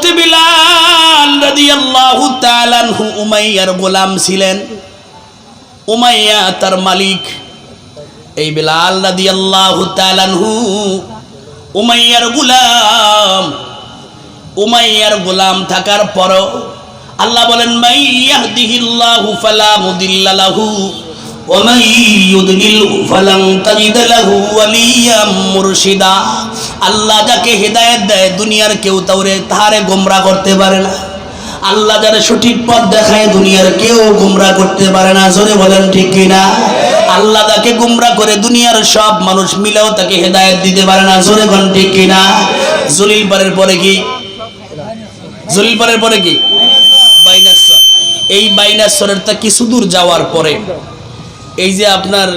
হযরতে বিলাল রাদিয়াল্লাহু তাআলা আনহু উমাইয়ার গোলাম ছিলেন। উমাইয়া তার মালিক। এই বিলাল রাদিয়াল্লাহু তাআলা আনহু উমাইয়ার গোলাম থাকার পরও আল্লাহ বলেন মাই ইয়াহদিহিল্লাহু ফালা মুদিল্লা লাহু ওয়া মান ইউদ্লিলহু ফালান তাজিদ লাহু ওয়ালিয়াম মুরশিদা। আল্লাহ যাকে হেদায়েত দেয় দুনিয়ার কেউ তারে গোমরাহ করতে পারে না। আল্লাহ যারা সঠিক পথ দেখায় দুনিয়ার কেউ গোমরাহ করতে পারে না। জোরে বলেন ঠিক কিনা? আল্লাহ তাকে গোমরাহ করে দুনিয়ার সব মানুষ মিলেও তাকে হেদায়েত দিতে পারে না। জোরে বলেন ঠিক কিনা? জলিল পারের পরে কি? জলিল পারের পরে কি? বাইনাসর। এই বাইনাসরের তা কিছু দূর যাওয়ার পরে এই যে আপনার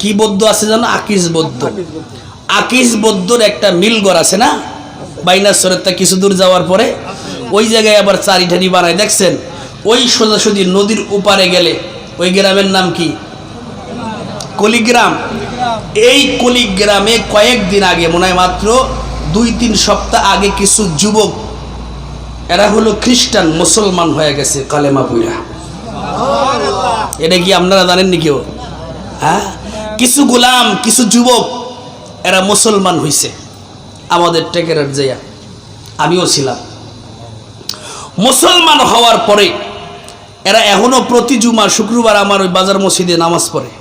কি বৌদ্ধ আছে জানো? আকিস বৌদ্ধ। আকিস বৌদ্ধর একটা মিলঘর আছে না বাইনাসরের তা কিছু দূর যাওয়ার পরে ওই জায়গায় আবার চারিঠানি বানায় দেখছেন। ওই সোজাসুজি নদীর উপারে গেলে ওই গ্রামের নাম কি? কলিগ্রাম। এই কলিগ্রামে কয়েকদিন আগে মনে হয় মাত্র 2-3 সপ্তাহ আগে কিছু যুবক এরা হলো খ্রিস্টান মুসলমান হয়ে গেছে কালেমা পড়া। এটা কি আপনারা জানেন নি কেউ? হ্যাঁ, কিছু গোলাম কিছু যুবক এরা মুসলমান হইছে আমাদের টেকেরার জায়গা। আমিও ছিলাম। মুসলমান হওয়ার পরে এরা এখনো প্রতি জুমা শুক্রবার আমার ওই বাজার মসজিদে নামাজ পড়ে।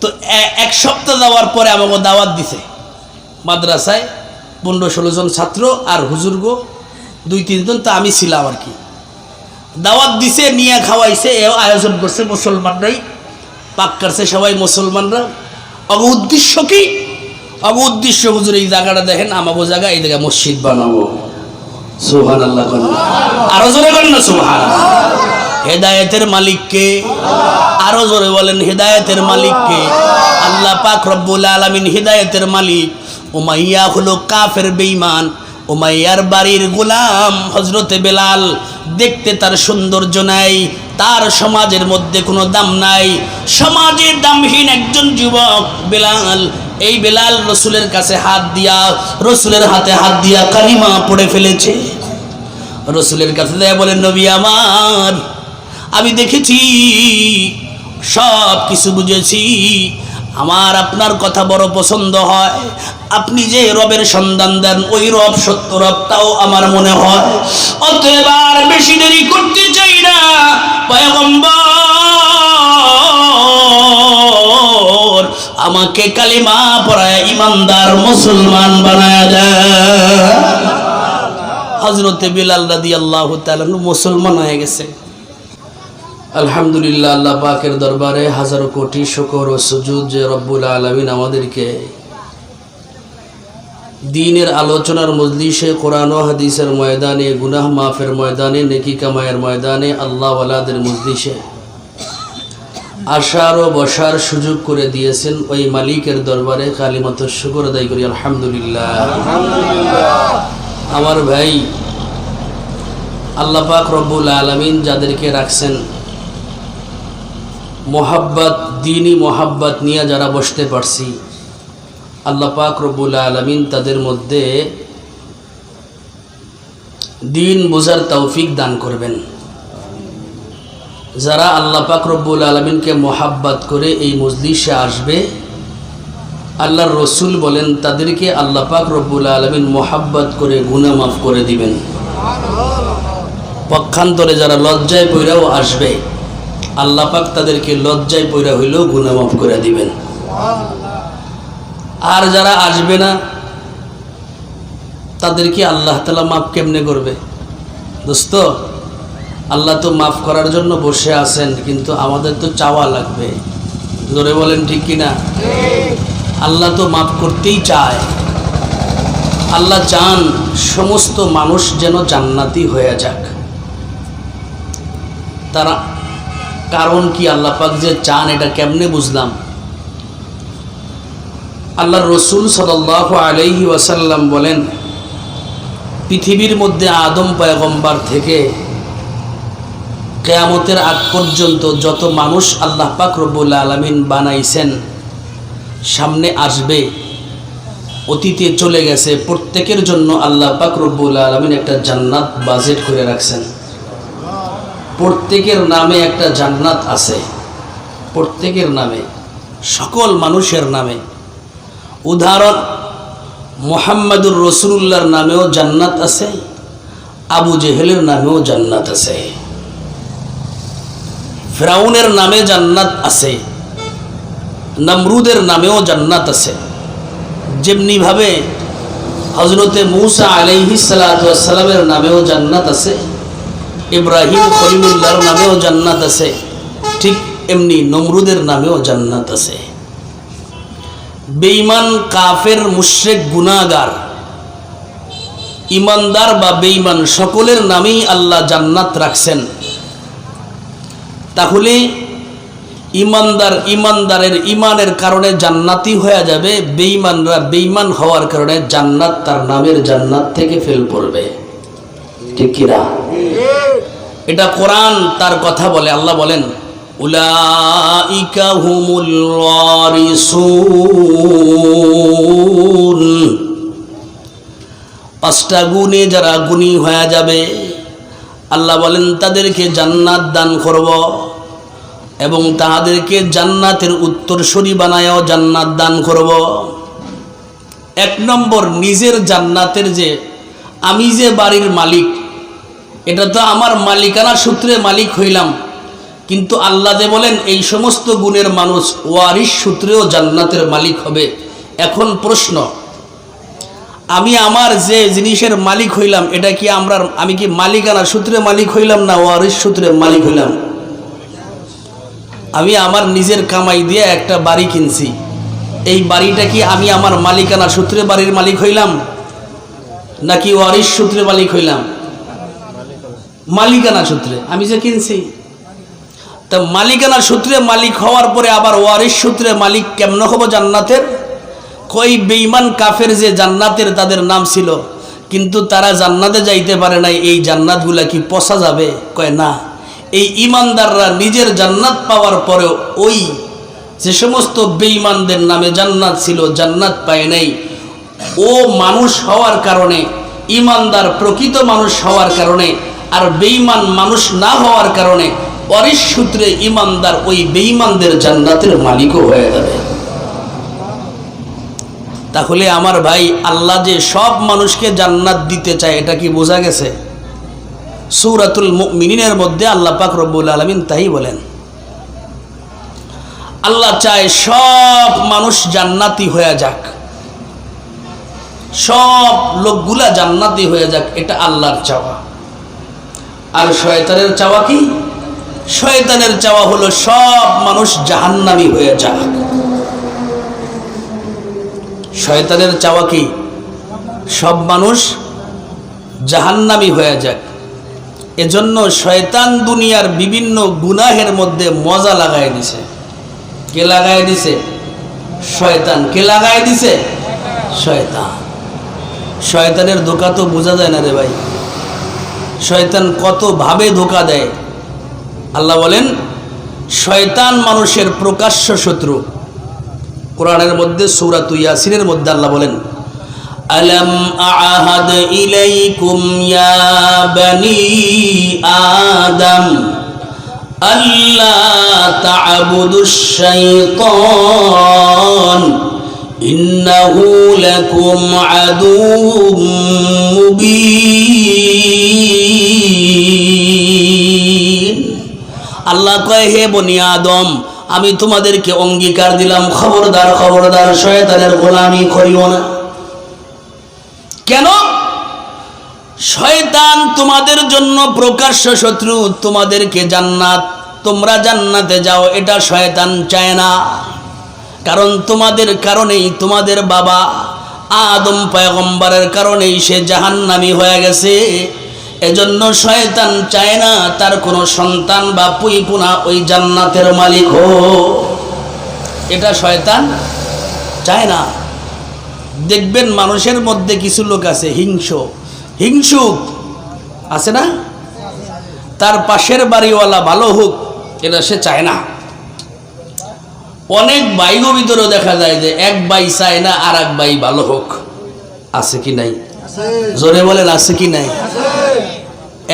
তো এক সপ্তাহ যাওয়ার পরে আমাকে দাওয়াত দিছে মাদ্রাসায় 15-16 জন ছাত্র আর হুজুরগো 2-3 জন। তা আমি ছিলাম আর কি। দাওয়াত দিছে, নিয়ে খাওয়াইছে, এও আয়োজন করছে মুসলমানরাই, পাক করছে সবাই মুসলমানরা। অগ উদ্দেশ্য কি? অগ উদ্দেশ্য হুজুর এই জায়গাটা দেখেন আমাগো জায়গা, এই জায়গায় মসজিদ বানাবো। সুবহানাল্লাহ। আরো জোরে বলেন না সুবহানাল্লাহ। হেদায়েতের মালিক কে? আরো জোরে বলেন হেদায়েতের মালিক কে? আল্লাহ পাক রব্বুল আলামিন হেদায়েতের মালিক। উমাইয়া হলো কাফের বেঈমান। উমাইয়ার বাড়ির গোলাম হযরতে বেলাল। দেখতে তার সৌন্দর্য নাই, তার সমাজের মধ্যে কোনো দাম নাই, সমাজে দামহীন একজন যুবক বেলাল। এই বেলাল রসুলের কাছে হাত দিয়া, রসুলের হাতে হাত দিয়া কালিমা পড়ে ফেলেছে। রসুলের কাছে দেয়া বলেন নবী আমার, আমি দেখেছি, সব কিছু বুঝেছি, আমার আপনার কথা বড় পছন্দ হয়। আপনি যে রবের সন্ধান দেন ওই রব সত্য রব, তাও আমার মনে হয়। অতএব আর বেশি দেরি করতে চাই না, পয়গম্বর আমাকে কালিমা পড়ায় ইমানদার মুসলমান বানায় দেয়। হযরতে বিলাল রাদিয়াল্লাহু তাআলা মুসলমান হয়ে গেছে। আলহামদুলিল্লাহ। আল্লাহ পাকের দরবারে হাজারো কোটি শুকর ও সুজুদ যে রব্বুল আলামিন আমাদেরকে দ্বীনের আলোচনার মজলিসে, কোরআন ও হাদিসের ময়দানে, গুনাহ মাফের ময়দানে, নেকি কামায়ের ময়দানে, আল্লাহ ওয়ালাদের মজলিসে আসার ও বসার সুযোগ করে দিয়েছেন। ওই মালিকের দরবারে কালিমাত শুকর আদায় করি আলহামদুলিল্লাহ। আমার ভাই, আল্লাহ পাক রব্বুল আলামিন যাদেরকে রাখছেন মোহাব্বত, দ্বীনি মোহাব্বত নিয়ে যারা বসতে পারছি, আল্লাহ পাক রব্বুল আলামিন তাদের মধ্যে দ্বীন বোঝার তৌফিক দান করবেন। যারা আল্লাহ পাক রব্বুল আলামিনকে মোহাব্বত করে এই মজলিসে আসবে, আল্লাহর রসুল বলেন তাদেরকে আল্লাহ পাক রব্বুল আলামিন মোহাব্বত করে গুনাহ মাফ করে দিবেন। পক্ষান্তরে যারা লজ্জায় পইরাও আসবে, আল্লাহ পাক তাদেরকে লজ্জায় পইরা হইলেও গুনাহ মাফ করে দিবেন। আর যারা আসবে না তাদেরকে আল্লাহ তাআলা মাফ কেমনে করবে? দোস্ত, আল্লাহ তো মাফ করার জন্য বসে আছেন, কিন্তু আমাদের তো চাওয়া লাগবে। জোরে বলেন ঠিক কিনা? আল্লাহ তো মাফ করতেই চায়। আল্লাহ চান সমস্ত মানুষ যেন জান্নাতি হয়ে যাক। তারা কারণ কি আল্লাহ পাক যে চান এটা কেমনে বুঝলাম? আল্লাহর রসুল সাল্লাল্লাহু আলাইহি ওয়াসাল্লাম বলেন, পৃথিবীর মধ্যে আদম পয়গম্বর থেকে কিয়ামতের আগ পর্যন্ত যত মানুষ আল্লাহ পাক রব্বুল আলামিন বানাইছেন, সামনে আসবে, অতীতে চলে গেছে, প্রত্যেকের জন্য আল্লাহ পাক রব্বুল আলামিন একটা জান্নাত বাজেট করে রাখছেন। প্রত্যেকের নামে একটা জান্নাত আছে, প্রত্যেকের নামে, সকল মানুষের নামে। উদাহরণ, মুহাম্মাদুর রাসূলুল্লাহর নামেও জান্নাত আছে, আবু জেহেলের নামেও জান্নাত আছে, ফিরাউনের নামে জান্নাত আছে, নমরুদের নামেও জান্নাত আছে। যেমনিভাবে হযরতে মূসা আলাইহিস সালাতু ওয়াস সালামের নামেও জান্নাত আছে, ইব্রাহিম খলিলুল্লাহর নামেও জান্নাত আছে, ঠিক এমনি নমরুদের নামেও জান্নাত আছে। বেঈমান, কাফের, মুশরিক, গুনাহগার, ইমানদার বা বেঈমান সকলের নামেই আল্লাহ জান্নাত রাখছেন। তাহলে ইমানদারের ইমানের কারণে জান্নাতি হয়ে যাবে, বেঈমানরা বেঈমান হওয়ার কারণে জান্নাত তার নামের জান্নাত থেকে ফেল পড়বে। ঠিক কি না? এটা কোরআন তার কথা বলে। আল্লাহ বলেন, উলাইকা হুমুল ওয়ারিসুন, পাঁচটা গুণে যারা গুণী হয়ে যাবে আল্লাহ বলেন তাদেরকে জান্নাত দান করব এবং তাদেরকে জান্নাতের উত্তরসূরি বানায়ও জান্নাত দান করব। এক নম্বর, নিজের জান্নাতের যে আমি যে বাড়ির মালিক, এটা তো আমার মালিকানা সূত্রে মালিক হইলাম, কিন্তু আল্লাহ যে বলেন এই সমস্ত গুণের মানুষ ওয়ারিস সূত্রেও জান্নাতের মালিক হবে। এখন প্রশ্ন, আমি আমার যে জিনিসের মালিক হইলাম এটা কি আমি কি মালিকানা সূত্রে মালিক হইলাম না ওয়ারিস সূত্রে মালিক হইলাম? আমি আমার নিজের কামাই দিয়ে একটা বাড়ি কিনছি, এই বাড়িটা কি আমি আমার মালিকানা সূত্রে বাড়ির মালিক হইলাম নাকি ওয়ারিস সূত্রে মালিক হইলাম? মালিকানা সূত্রে আমি যে কিনছি। তা মালিকানা সূত্রে মালিক হওয়ার পরে আবার ওয়ারিস সূত্রে মালিক কেমন হবো জান্নাতের? কই বেঈমান কাফের যে জান্নাতের তাদের নাম ছিল, কিন্তু তারা জান্নাতে যাইতে পারে নাই, এই জান্নাতগুলা কি পচা যাবে? কয় না। এই ইমানদাররা নিজের জান্নাত পাওয়ার পরেও ওই যে সমস্ত বেঈমানদের নামে জান্নাত ছিল জান্নাত পায় নাই, ও মানুষ হওয়ার কারণে, ইমানদার প্রকৃত মানুষ হওয়ার কারণে আর বেঈমান মানুষ না হওয়ার কারণে ওয়ারিস সূত্রে ইমানদার ওই বেঈমানদের জান্নাতের মালিকও হয়ে যাবে। তাহলে আমার ভাই, আল্লাহ যে সব মানুষকে জান্নাত দিতে চায় এটা কি বোঝা গেছে? সূরাতুল মুমিনিনের মধ্যে আল্লাহ পাক রব্বুল আলামিন তাই বলেন। আল্লাহ চায় সব মানুষ জান্নাতি হয়ে যাক, সব লোকগুলা জান্নাতি হয়ে যাক, এটা আল্লাহর চাওয়া। আর শয়তানের চাওয়া কি? শয়তানের চাওয়া হলো সব মানুষ জাহান্নামী হয়ে যাক। শয়তানের চাওয়া কি? সব মানুষ জাহান্নামী হয়ে যাক। এজন্য শয়তান দুনিয়ার বিভিন্ন গুনাহের মধ্যে মজা লাগাই দিছে। কে লাগাই দিছে? শয়তান। কে লাগাই দিছে? শয়তান। শয়তানের ধোঁকা তো বোঝা যায় না রে ভাই। শয়তান কত ভাবে ধোঁকা দেয়। আল্লাহ বলেন শয়তান মানুষের প্রকাশ্য শত্রু। কোরআনের মধ্যে সূরাতুল ইয়াসিনের মধ্যে আল্লাহ বলেন, আলাম আ'হাদ ইলাইকুম ইয়া বানি আদম আল্লা তা'বুদুশ শাইতান ইন্নাহু লাকুম আদুউম মুবিন। আল্লাহ কয়, হে বনি আদম, আমি তোমাদেরকে অঙ্গীকার দিলাম, খবরদার খবরদার শয়তানের গোলামি করিও না। কেন? শয়তান তোমাদের জন্য প্রকাশ্য শত্রু। তোমাদেরকে জান্নাত, তোমরা জান্নাতে যাও, এটা শয়তান চায় না। কারণ তোমাদের কারণেই, তোমাদের বাবা আদম পয়গম্বরের কারণেই সে জাহান্নামী হয়ে গেছে। এজন্য শয়তান চায় না তার কোনো সন্তান বা পুইপুনা ওই জান্নাতের মালিক হোক। এটা শয়তান চায় না। দেখবেন মানুষের মধ্যে কিছু লোক আছে হিংসুক আছে না? তার পাশের বাড়িওয়ালা ভালো হোক এটা সে চায় না। অনেক ভাইগো ভিতরেও দেখা যায় যে এক ভাই চায় না আর এক ভাই ভালো হোক, আছে কি নাই? জোরে বলেন আছে কি নাই?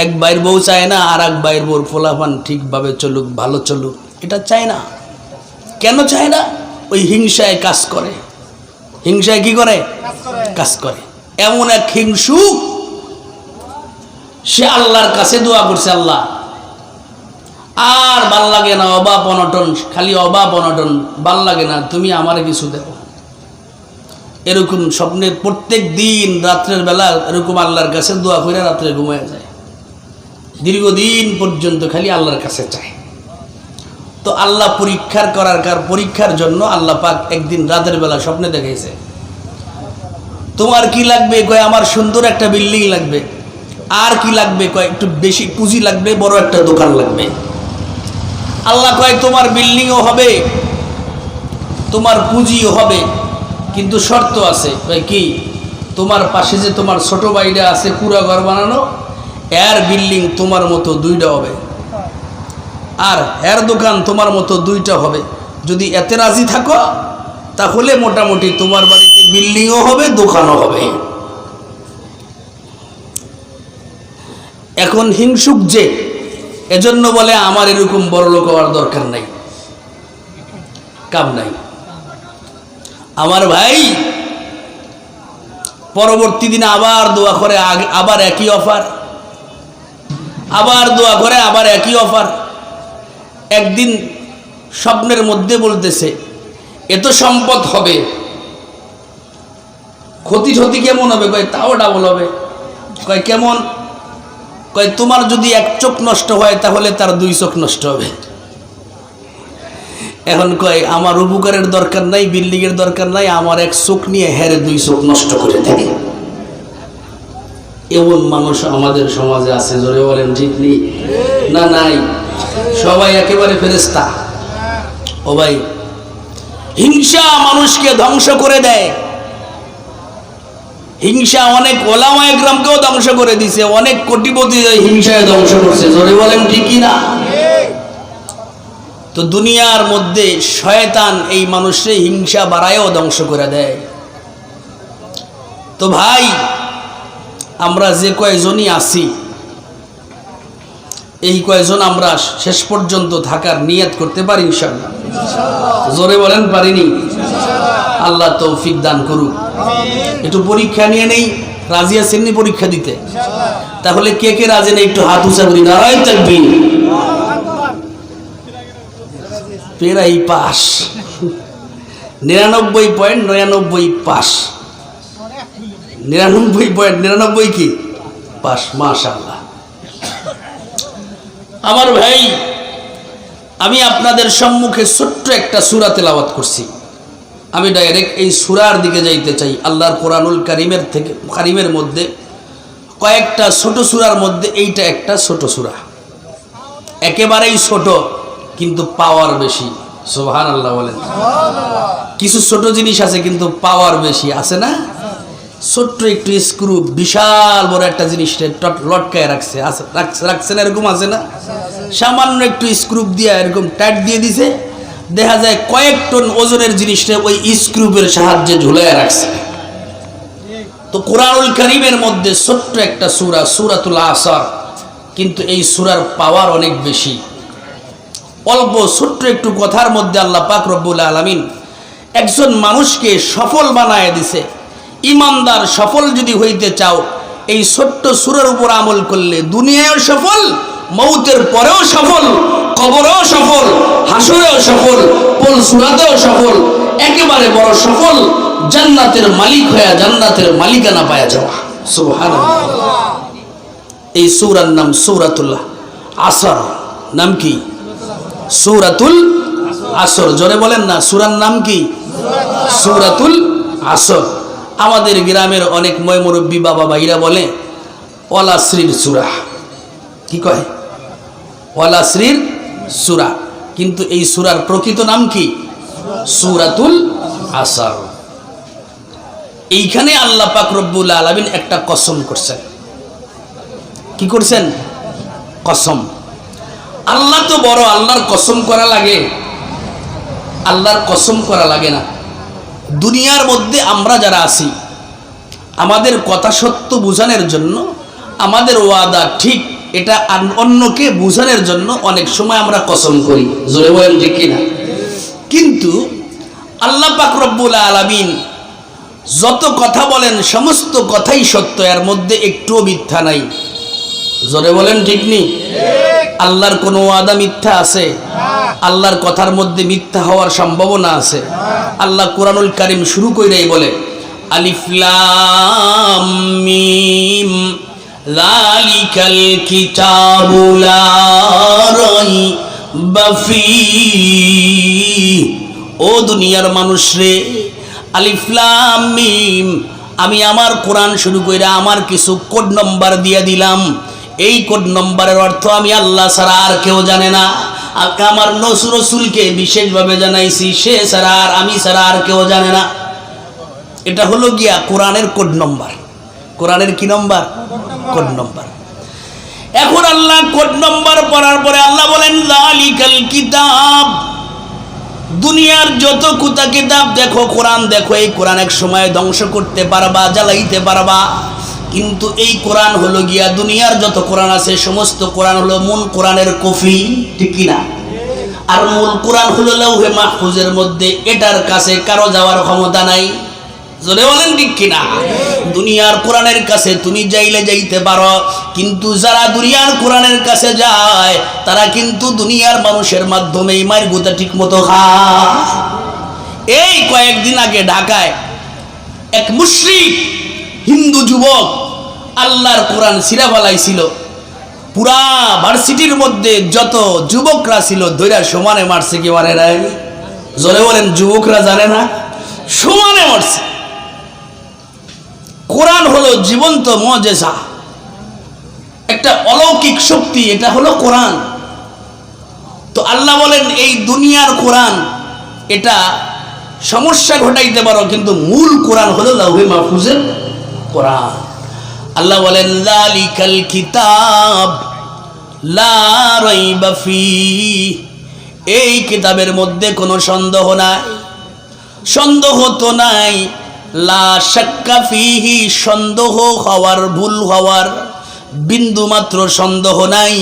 এক ভাইয়ের বউ চায় না আর এক ভাইয়ের বউর ফলাফান ঠিকভাবে চলুক, ভালো চলুক, এটা চায় না। কেন চায় না? ওই হিংসায় কাজ করে। হিংসায় কি করে? কাজ করে। এমন এক হিংসুক, সে আল্লাহর কাছে দোয়া করছে, আল্লাহ আর ভাল লাগে না, অভাব অনটন, খালি অভাব অনটন, ভাল লাগে না, তুমি আমারে কিছু দেবো। এরকম স্বপ্নের প্রত্যেক দিন রাত্রের বেলা এরকম আল্লাহর কাছে দোয়া করে রাত্রে ঘুমায় যায়, দীর্ঘদিন পর্যন্ত খালি আল্লাহর কাছে চায়। তো আল্লাহ পরীক্ষার জন্য আল্লাহ পাক একদিন রাতের বেলা স্বপ্নে দেখাইছে, তোমার কি লাগবে? কয় আমার সুন্দর একটা বিল্ডিং লাগবে। আর কি লাগবে? কয় একটু বেশি পুঁজি লাগবে, বড় একটা দোকান লাগবে। আল্লাহ কয় তোমার বিল্ডিংও হবে, তোমার পুঁজিও হবে, কিন্তু শর্ত আছে। কয় কি? তোমার পাশে যে তোমার ছোট ভাইটা আছে কুড়া ঘর বানানো, এর বিল্ডিং তোমার মতো 2টা হবে, আর এর দোকান তোমার মতো 2টা হবে। যদি এতে রাজি থাকো তাহলে মোটামুটি তোমার বাড়িতে বিল্ডিংও হবে, দোকানও হবে। এখন হিংসুক যে, এজন্য বলে আমার এরকম বড় লোক হওয়ার দরকার নাই, কাম নাই। আমার ভাই পরবর্তী দিনে আবার দোয়া করে, আবার একই অফার, আবার দোয়া করে, আবার একই অফার। একদিন স্বপ্নের মধ্যে বলতেছে এত সম্পদ হবে, ক্ষতি ক্ষতি কেমন হবে? কয় তাও ডাবল হবে। কয় কেমন? কয় তোমার যদি 1 চোখ নষ্ট হয় তাহলে তার 2 চোখ নষ্ট হবে। এখন কয় আমার উপকারের দরকার নাই, বিল্ডিংয়ের দরকার নাই, আমার 1 চোখ নিয়ে হেরে 2 চোখ নষ্ট করে দেয়। এমন মানুষ আমাদের সমাজে আছে, জোরে বলেন ঠিক নেই না? নাই, সবাই একেবারে ফেরেশতা। ও ভাই, হিংসা মানুষকে ধ্বংস করে দেয়। হিংসা অনেক ওলামা একরামকেও ধ্বংস করে দিছে, অনেক কোটিপতি হিংসায় ধ্বংস করছে, জোরে বলেন ঠিকই না? তো দুনিয়ার মধ্যে শয়তান এই মানুষের হিংসা বাড়ায়ও ধ্বংস করে দেয়। তো ভাই, আমরা যে কয়জনই আছি, এই কয়জন আমরা শেষ পর্যন্ত থাকার নিয়ত করতে পারি ইনশাআল্লাহ? জোরে বলেন পারিনি? আল্লাহ তৌফিক দান করুক। একটু পরীক্ষা নিয়ে নেই, রাজি আছেন নি পরীক্ষা দিতে? তাহলে কে কে রাজি নেই একটু হাত উঁচা করি, নারায়ে তাকবীর। পেরাই পাস, 99.99 পাস, 99.99 কি পাস, মাশাআল্লাহ। আমার ভাই, আমি আপনাদের সম্মুখে ছোট্ট একটা সূরা তেলাওয়াত করছি। আমি ডাইরেক্ট এই সূরার দিকে যাইতে চাই। আল্লাহর কোরআনুল কারীমের মধ্যে কয়েকটা ছোট সূরার মধ্যে এইটা একটা ছোট সূরা, একেবারেই ছোট কিন্তু পাওয়ার বেশি। সুবহানাল্লাহ বলেন। কিছু ছোট জিনিস আছে কিন্তু পাওয়ার বেশি, আছে না? ছোট্ট একটু স্ক্রু বিশাল বড় একটা জিনিসটা লটকায় রাখছেন, এরকম আছে না? সামান্য একটু স্ক্রু দিয়ে এরকম টাইট দিয়ে দিছে, দেখা যায় কয়েক টন ওজনের জিনিসটা ওই স্ক্রুপের সাহায্যে ঝুলাইয়া রাখছে। তো কোরআনুল কারীমের মধ্যে ছোট্ট একটা সূরা, সূরাতুল আসর, কিন্তু এই সূরার পাওয়ার অনেক বেশি। অল্প ছোট্ট একটু কথার মধ্যে আল্লাহ পাক রব্বুল আলামিন একজন মানুষকে সফল বানায় দিছে। ইমানদার সফল যদি হইতে চাও, এই ছোট্ট সূরার উপর আমল করলে দুনিয়ায়ও সফল, মৌতের পরেও সফল, কবরেও সফল, হাসরেও সফল, পরসুরাতেও সফল, একেবারে বড় সফল, জান্নাতের মালিক হয়ে জান্নাতের মালিকানা পাওয়া যাওয়া। সুবহানাল্লাহ। এই সূরার নাম সূরাতুল আসর। নাম কি? সূরাতুল আসর। জোরে বলেন না, সূরার নাম কি? সূরাতুল আসর। আমাদের গ্রামের অনেক ময়মুরব্বী বাবা ভাইরা বলে ওয়াল আসরির সূরা। কি কয়? ওয়াল আসরির সূরা। কিন্তু এই সূরার প্রকৃত নাম কি? সূরাতুল আসর। এইখানে আল্লাহ পাক রব্বুল আলামিন একটা কসম করছেন। কি করছেন? কসম। আল্লাহ তো বড়, আল্লাহর কসম করা লাগে? আল্লাহর কসম করা লাগে না। দুনিয়ার মধ্যে আমরা যারা আছি, আমাদের কথা সত্য বোঝানোর জন্য, আমাদের ওয়াদা ঠিক এটা অন্যকে বোঝানোর জন্য অনেক সময় আমরা কসম করি, জোরে বলেন ঠিক কিনা? কিন্তু আল্লাহ পাক রব্বুল আলামিন যত কথা বলেন সমস্ত কথাই সত্য, এর মধ্যে একটুও মিথ্যা নাই, জোরে বলেন ঠিক নি? আল্লাহর কোনো ওয়াদা মিথ্যা আছে? আল্লাহর কথার মধ্যে মিথ্যা হওয়ার সম্ভাবনা আছে? আল্লাহ কুরআনুল কারীম শুরু কইরাই বলে আলিফ লাম মিম যালিকাল কিতাবু লা রাইবা ফীহি। ও দুনিয়ার মানুষ রে, আলিফ লাম মিম, আমি আমার কোরআন শুরু কইরা আমার কিছু কোড নম্বর দিয়ে দিলাম। এই কোড নম্বরের অর্থ আমি আল্লাহ ছাড়া আর কেউ জানে না। আমার রাসূলকে বিশেষভাবে জানাইছি, সে ছাড়া আর আমি ছাড়া আর কেউ জানে না। এটা হলো গিয়া কোরআনের কোড নম্বর। কোরআনের কি নম্বর? Code number. এখন আল্লাহ কোড নম্বর পড়ার পরে আল্লাহ বলেন যালিকাল কিতাব। দুনিয়ার যত কুতা কিতাব দেখো, কোরআন দেখো, এই কোরআন এক সময় ধ্বংস করতে পারবা, জ্বালাইতে পারবা, কিন্তু এই কোরআন হলো গিয়া দুনিয়ার যত কোরআন আছে সমস্ত কোরআন হলো মূল কোরআনের কপি, ঠিক কিনা? আর মূল কোরআন হলো লাউহে মাহফুজের মধ্যে, এটার কাছে কারো যাওয়ার ক্ষমতা নাই, জোরে বলেন ঠিক কিনা? দুনিয়ার কোরআনের কাছে তুমি যাইলে যাইতে পারো, কিন্তু যারা দুনিয়ার কোরআনের কাছে যায় তারা কিন্তু দুনিয়ার মানুষের মাধ্যমে মার গুতা ঠিক মতো খায়। এই কয়েকদিন আগে ঢাকায় এক মুশরিক হিন্দু যুবক আল্লাহর কোরআন ছিঁড়া ফেলাইছিল। পুরা ভার্সিটির মধ্যে যত যুবকরা ছিল ধৈরা সমানে মারছে, কি মারে নাই? জোরে বলেন, যুবকরা জানে না, সমানে মারছে। কোরআন হলো জীবন্ত মুজিজা, একটা অলৌকিক শক্তি, এটা হলো কোরআন। তো আল্লাহ বলেন এই দুনিয়ার কোরআন এটা সমস্যা ঘটাইতে পারো, কিন্তু মূল কোরআন হলো লাউহে মাহফুজের কোরআন। আল্লাহ বলেন যালিকাল কিতাব লা রাইবা ফীহি। এই কিতাবের মধ্যে কোনো সন্দেহ নাই, সন্দেহ তো নাই। লা শাক্কা ফীহি, সন্দেহ হওয়ার, ভুল হওয়ার বিন্দু মাত্র সন্দেহ নাই।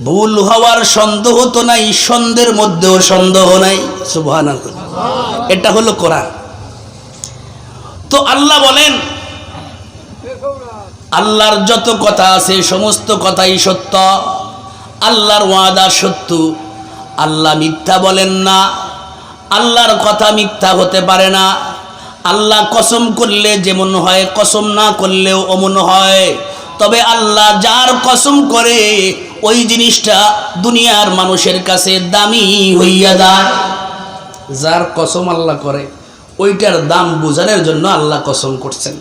ভুল হওয়ার সন্দেহ তো নাই, সন্দেহের মধ্যেও সন্দেহ নাই। সুবহানাল্লাহ, এটা হলো কোরআন। তো আল্লাহ বলেন আল্লাহর যত কথা আছে সমস্ত কথাই সত্য, আল্লাহর ওয়াদা সত্য। আল্লাহ মিথ্যা বলেন না, আল্লাহর কথা মিথ্যা হতে পারে না। আল্লাহ কসম করলে যেমন হয়, কসম না করলেও অমন হয়। তবে আল্লাহ যার কসম করে ওই জিনিসটা দুনিয়ার মানুষের কাছে দামি হইয়া যায়। যার কসম আল্লাহ করে ওইটার দাম বোঝানোর জন্য আল্লাহ কসম করছেন।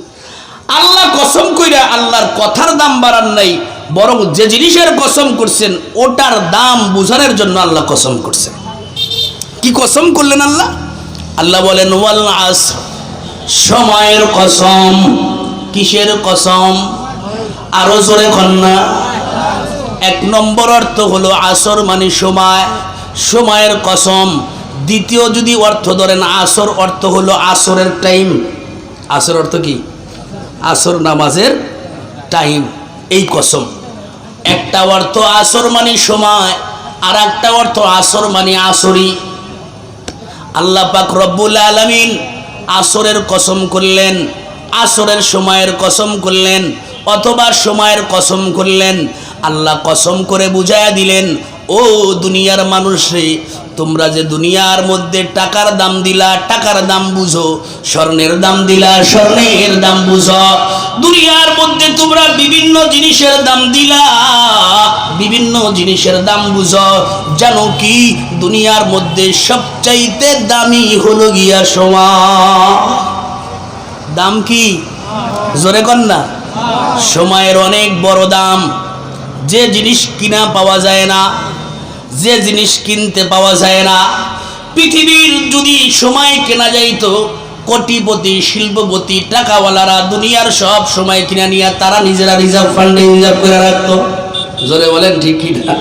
আল্লাহ কসম কইরা আল্লাহর কথার দাম বাড়ান নাই, বরং যে জিনিসের কসম করছেন ওটার দাম বোঝানোর জন্য আল্লাহ কসম করছেন। কি কসম করলেন আল্লাহ? আল্লাহ বলেন ওয়াল আসর, সময়ের কসম। কিসের কসম? আরো জোরে কন্যা। এক নম্বর অর্থ হলো আসর মানে সময়, সময়ের কসম। দ্বিতীয় যদি অর্থ ধরেন আসর অর্থ হলো আসরের টাইম। আসর অর্থ কি? আসর নামাজের টাইম, এই কসম। একটা অর্থ আসর মানে সময়, আর একটা অর্থ আসর মানে আসরি। আল্লাহ পাক রব্বুল আলামিন আসরের কসম করলেন, আসরের সময়ের কসম করলেন, অথবা সময়ের কসম করলেন। আল্লাহ কসম করে বুঝাইয়া দিলেন, ও দুনিয়ার মানুষরে, তোমরা যে দুনিয়ার মধ্যে টাকার দাম দিলা, টাকার দাম বুঝো। স্বর্ণের দাম দিলা, স্বর্ণের দাম বুঝো। দুনিয়ার মধ্যে তোমরা বিভিন্ন জিনিসের দাম দিলা, বিভিন্ন জিনিসের দাম বুঝো। জানো কি, দুনিয়ার মধ্যে সবচাইতে দামি হলো গিয়া সময়। দাম কি? জোরে কর না। সময়ের অনেক বড় দাম। যে জিনিস কিনা পাওয়া যায় না, যে জিনিস কিনতে পাওয়া যায় না। পৃথিবীর যদি সময় কেনা যাইতো, কোটিপতি, শিল্পপতি, টাকাওয়ালারা দুনিয়ার সব সময় কিনা নিয়ে তারা নিজেরা রিজার্ভ ফান্ডে রিজার্ভ করে রাখতো। জোরে বলেন ঠিক কি না?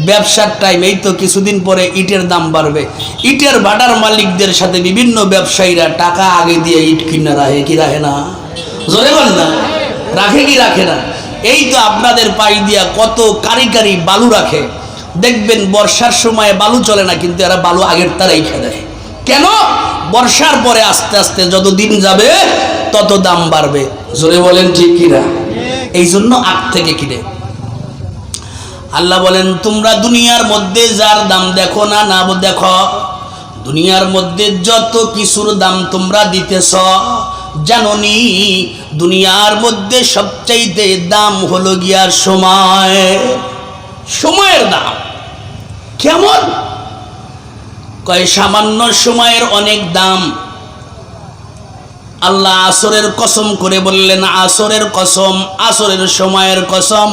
ব্যবসার টাইম, এই তো কিছুদিন পরে ইটের দাম বাড়বে। ইটের ভাটার মালিকদের সাথে বিভিন্ন ব্যবসায়ীরা টাকা আগে দিয়ে ইট কিনে রাখে কি রাখে না? জোরে বল না, রাখে কি রাখে না? এই তো আপনাদের পাই দিয়া কত কারি বালু রাখে, দেখবেন বর্ষার সময় বালু চলে না, কিন্তু এরা বালু আগের তারাই খেয়ে দেয়। কেন? বর্ষার পরে আস্তে আস্তে যত দিন যাবে তত দাম বাড়বে। জোরে বলেন ঠিক কিনা? এই জন্য আগ থেকে কিনে। আল্লাহ বলেন তোমরা দুনিয়ার মধ্যে যার দাম দেখো না না দেখো, দুনিয়ার মধ্যে যত কিছুর দাম তোমরা দিতেছ, জানোনি দুনিয়ার মধ্যে সবচাইতে দাম হলো গিয়া সময়। সময়ের দাম কেমন? কয় সামান্য সময়ের অনেক দাম। আল্লাহ আসরের কসম করে বললেন, আসরের কসম, আসরের সময়ের কসম।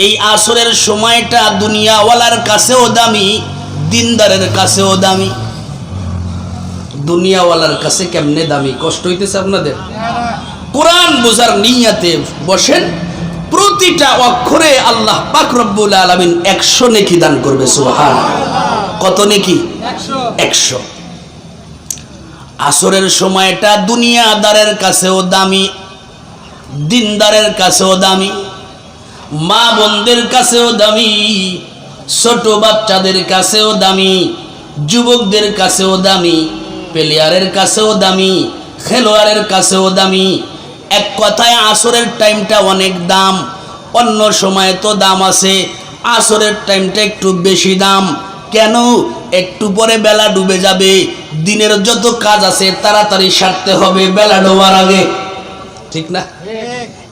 এই আসরের সময়টা দুনিয়াওয়ালার কাছেও দামি, দিনদারের কাছেও দামি। দুনিয়াওয়ালার কাছে কেমনে দামি? কষ্ট হইতেছে আপনাদের? কোরআন বোঝার নিয়াতে বসেন, প্রতিটা অক্ষরে আল্লাহ পাক রব্বুল আলামিন 100 নেকি দান করবে। সুবহানাল্লাহ। কত নেকি? 100। আসরের সময়টা দুনিয়াদারের কাছেও দামি, দিনদারের কাছেও দামি, মা বোনদের কাছেও দামি, ছোট বাচ্চাদের কাছেও দামি, যুবকদের কাছেও দামি, প্লেয়ারের কাছেও দামি, খেলোয়াড়ের কাছেও দামি। এক কথায় আসরের টাইমটা অনেক দাম। অন্য সময় তো দাম আছে, আসরের টাইমটা একটু বেশি দাম। কেন? একটু পরে বেলা ডুবে যাবে, দিনের যত কাজ আছে তাড়াতাড়ি সারতে হবে বেলা ডোবার আগে, ঠিক না?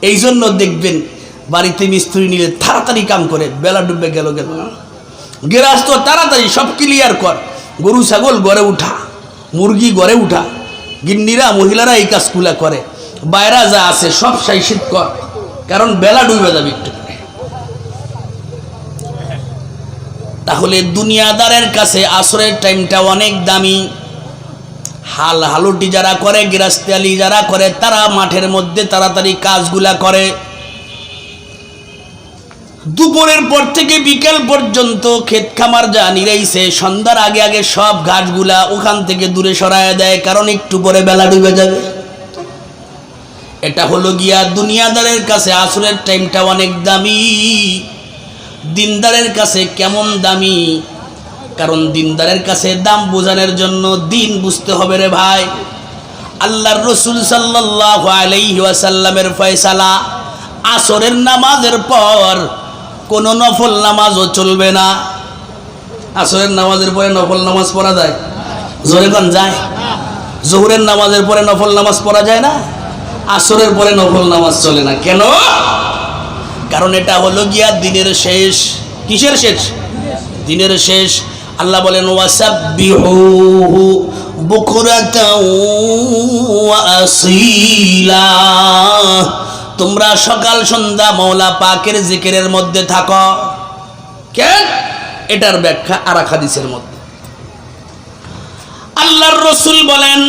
এই জন্য দেখবেন বাড়িতে মিস্ত্রি নিলে তাড়াতাড়ি কাম করে, বেলা ডুবে গেল। গেরাস্ত তাড়াতাড়ি সব ক্লিয়ার কর, গরু ছাগল গড়ে উঠা, মুরগি গড়ে উঠা। গিন্নিরা মহিলারা এই কাজগুলা করে, বাইরা যা আছে সব সাইসিত কর, কারণ বেলা ডুবে যাবে একটু। তাহলে দুনিয়াদারের কাছে আসরের টাইমটা অনেক দামি। হালুটি যারা করে, গৃহস্থী যারা করে, তারা মাঠের মধ্যে তাড়াতাড়ি কাজগুলা করে। দুপুরের পর থেকে বিকেল পর্যন্ত ক্ষেত খামার যা নিরাইছে, সন্ধ্যার আগে আগে সব ঘাসগুলা ওখান থেকে দূরে সরায় দেয়, কারণ একটু পরে বেলা ডুবে যাবে। এটা হলো গিয়া দুনিয়াদারের কাছে আসরের টাইমটা অনেক দামি। দিনদারের কাছে কেমন দামি? কারণ দিনদারের কাছে দাম বোঝানোর জন্য দিন বুঝতে হবে রে ভাই। আল্লাহর রাসূল সাল্লাল্লাহু আলাইহি ওয়াসাল্লামের ফয়সালা, আসরের নামাজের পর কোনো নফল নামাজও চলবে না। আসরের নামাজের পরে নফল নামাজ পড়া যায়? জোরে কোন যায়? জোহরের নামাজের পরে নফল নামাজ পড়া যায় না, আসরের পরে নফল নামাজ চলে না। কেন? কারণ এটা হলো গিয়া দিনের শেষ। কিসের শেষ? দিনের শেষ। আল্লাহ বলেন ওয়াসাব্বিহুহু বুকরাতাও ওয়া আসীলা, তোমরা সকাল সন্ধ্যা মওলা পাকের জিকিরের মধ্যে থাকো। কেন? এটার ব্যাখ্যা আর এক হাদিসের মধ্যে। আল্লাহর রাসূল বলেন,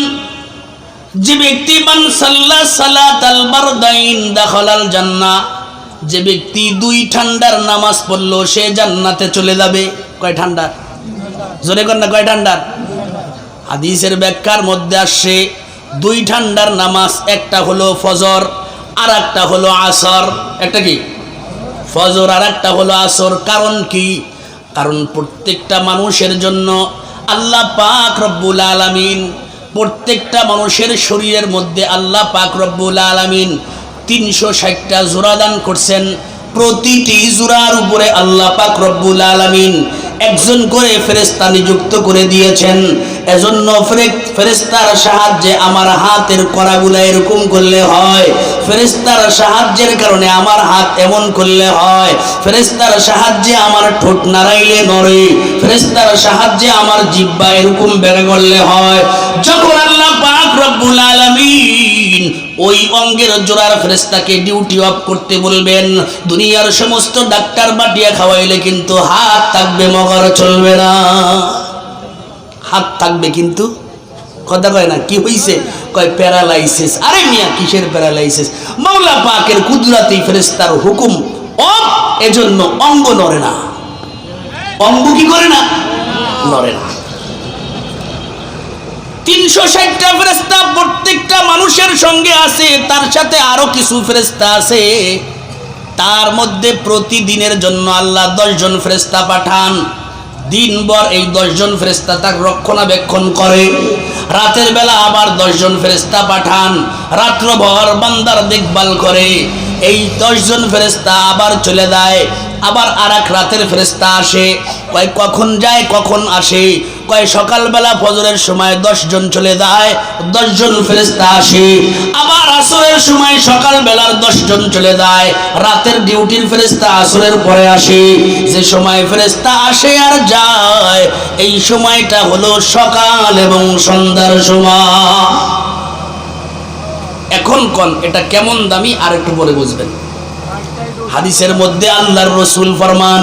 যে ব্যক্তি মান সাল্লা সালাতাল বারদাইন দাখালাল জান্নাহ, যে ব্যক্তি 2 ঠান্ডার নামাজ পড়লো সে জান্নাতে চলে যাবে। কয় ঠান্ডার? জোরে কর না, কয় ঠান্ডার? হাদিসের ব্যাখ্যার মধ্যে আসছে 2 ঠান্ডার নামাজ, একটা হলো ফজর আর একটা হলো আসর। একটা কি? ফজর আর একটা হলো আসর। কারণ কি? কারণ প্রত্যেকটা মানুষের জন্য আল্লাহ পাক রব্বুল আলামিন, প্রত্যেকটা মানুষের শরীরের মধ্যে আল্লাহ পাক রব্বুল আলামিন 360টা জোড়া দান করছেন। প্রতিটি জোড়ার উপরে আল্লাহ পাক রব্বুল আলামিন একজন করে ফেরেশতা নিযুক্ত করে দিয়েছেন। এজন্য ফেরেশতার সাহায্যে আমার হাতের কড়াগুলা এরকম করলে হয়, ফেরেশতার সাহায্যের কারণে আমার হাত এমন করলে হয়, ফেরেশতার সাহায্যে আমার ঠোঁট নাড়াইলে নড়ে, ফেরেশতার সাহায্যে আমার জিহ্বা এরকম বের করলে হয়। যখন আল্লাহ পাক রব্বুল আলামিন ওই অঙ্গের জোড়ার ফেরেশতাকে ডিউটি অফ করতে বলবেন, দুনিয়ার সমস্ত ডাক্তার বাটিয়া খাওয়াইলে কিন্তু হাত থাকবে, মগর চলবে না। হাত থাকবে কিন্তু কথা কয় না। কি হইছে? কয় প্যারালাইসিস। আরে মিয়া কিসের প্যারালাইসিস? মাওলা পাকের কুদরতি ফেরেশতার হুকুম অফ, এজন্য অঙ্গ নড়ে না। অঙ্গ কি করে না, নড়ে না। 360টা ফেরেশতা প্রত্যেকটা মানুষের সঙ্গে আছে, তার সাথে আরো কিছু ফেরেশতা আছে। তার মধ্যে প্রতিদিনের জন্য আল্লাহ 10 জন ফেরেশতা পাঠান। দিনভর এই 10 জন ফেরেশতা তার রক্ষণাবেক্ষণ করে। রাতের বেলা আবার 10 জন ফেরেশতা পাঠান, রাত্রভর বান্দার দেখভাল করে। এই 10 জন ফেরেশতা আবার চলে যায়, আবার আরেক রাতের ফেরেশতা আসে। কয় কখন যায় কখন আসে, কয় সকালবেলা ফজরের সময় 10 জন চলে যায়, 10 জন ফেরেশতা আসে। আবার আসরের সময় সকালবেলার 10 জন চলে যায়, রাতের ডিউটির ফেরেশতা আসরের পরে আসে। যে সময় ফেরেশতা আসে আর যায়, এই সময়টা হলো সকাল এবং সন্ধ্যার সময়। এখন কোন এটা কেমন দামি আর একটু পরে বুঝবেন। হাদিসের মধ্যে আল্লাহর রাসূল ফরমান,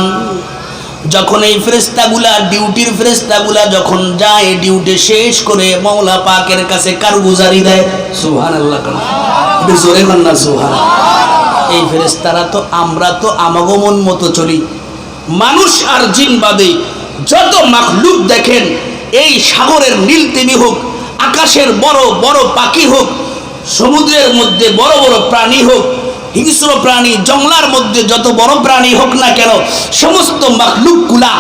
যখন এই ফেরেশতাগুলা ডিউটির ফেরেশতাগুলা যখন যায় ডিউটি শেষ করে মাওলা পাকের কাছে কারগুজারি দেয়, সুবহানাল্লাহ, একটু জোরে বলেন না সুবহানাল্লাহ। এই ফেরেশতারা তো আমরা তো আমাগমন মতো চলি। মানুষ আর জিন বাদে যত মাখলুক দেখেন, এই সাগরের নীল তিমি হোক, আকাশের বড় বড় পাখি হোক, সমুদ্রের মধ্যে বড় বড় প্রাণী হোক, হিংস্র প্রাণী, জঙ্গলার মধ্যে যত বড় প্রাণী হোক না কেন, সমস্ত মাখলুকগুলা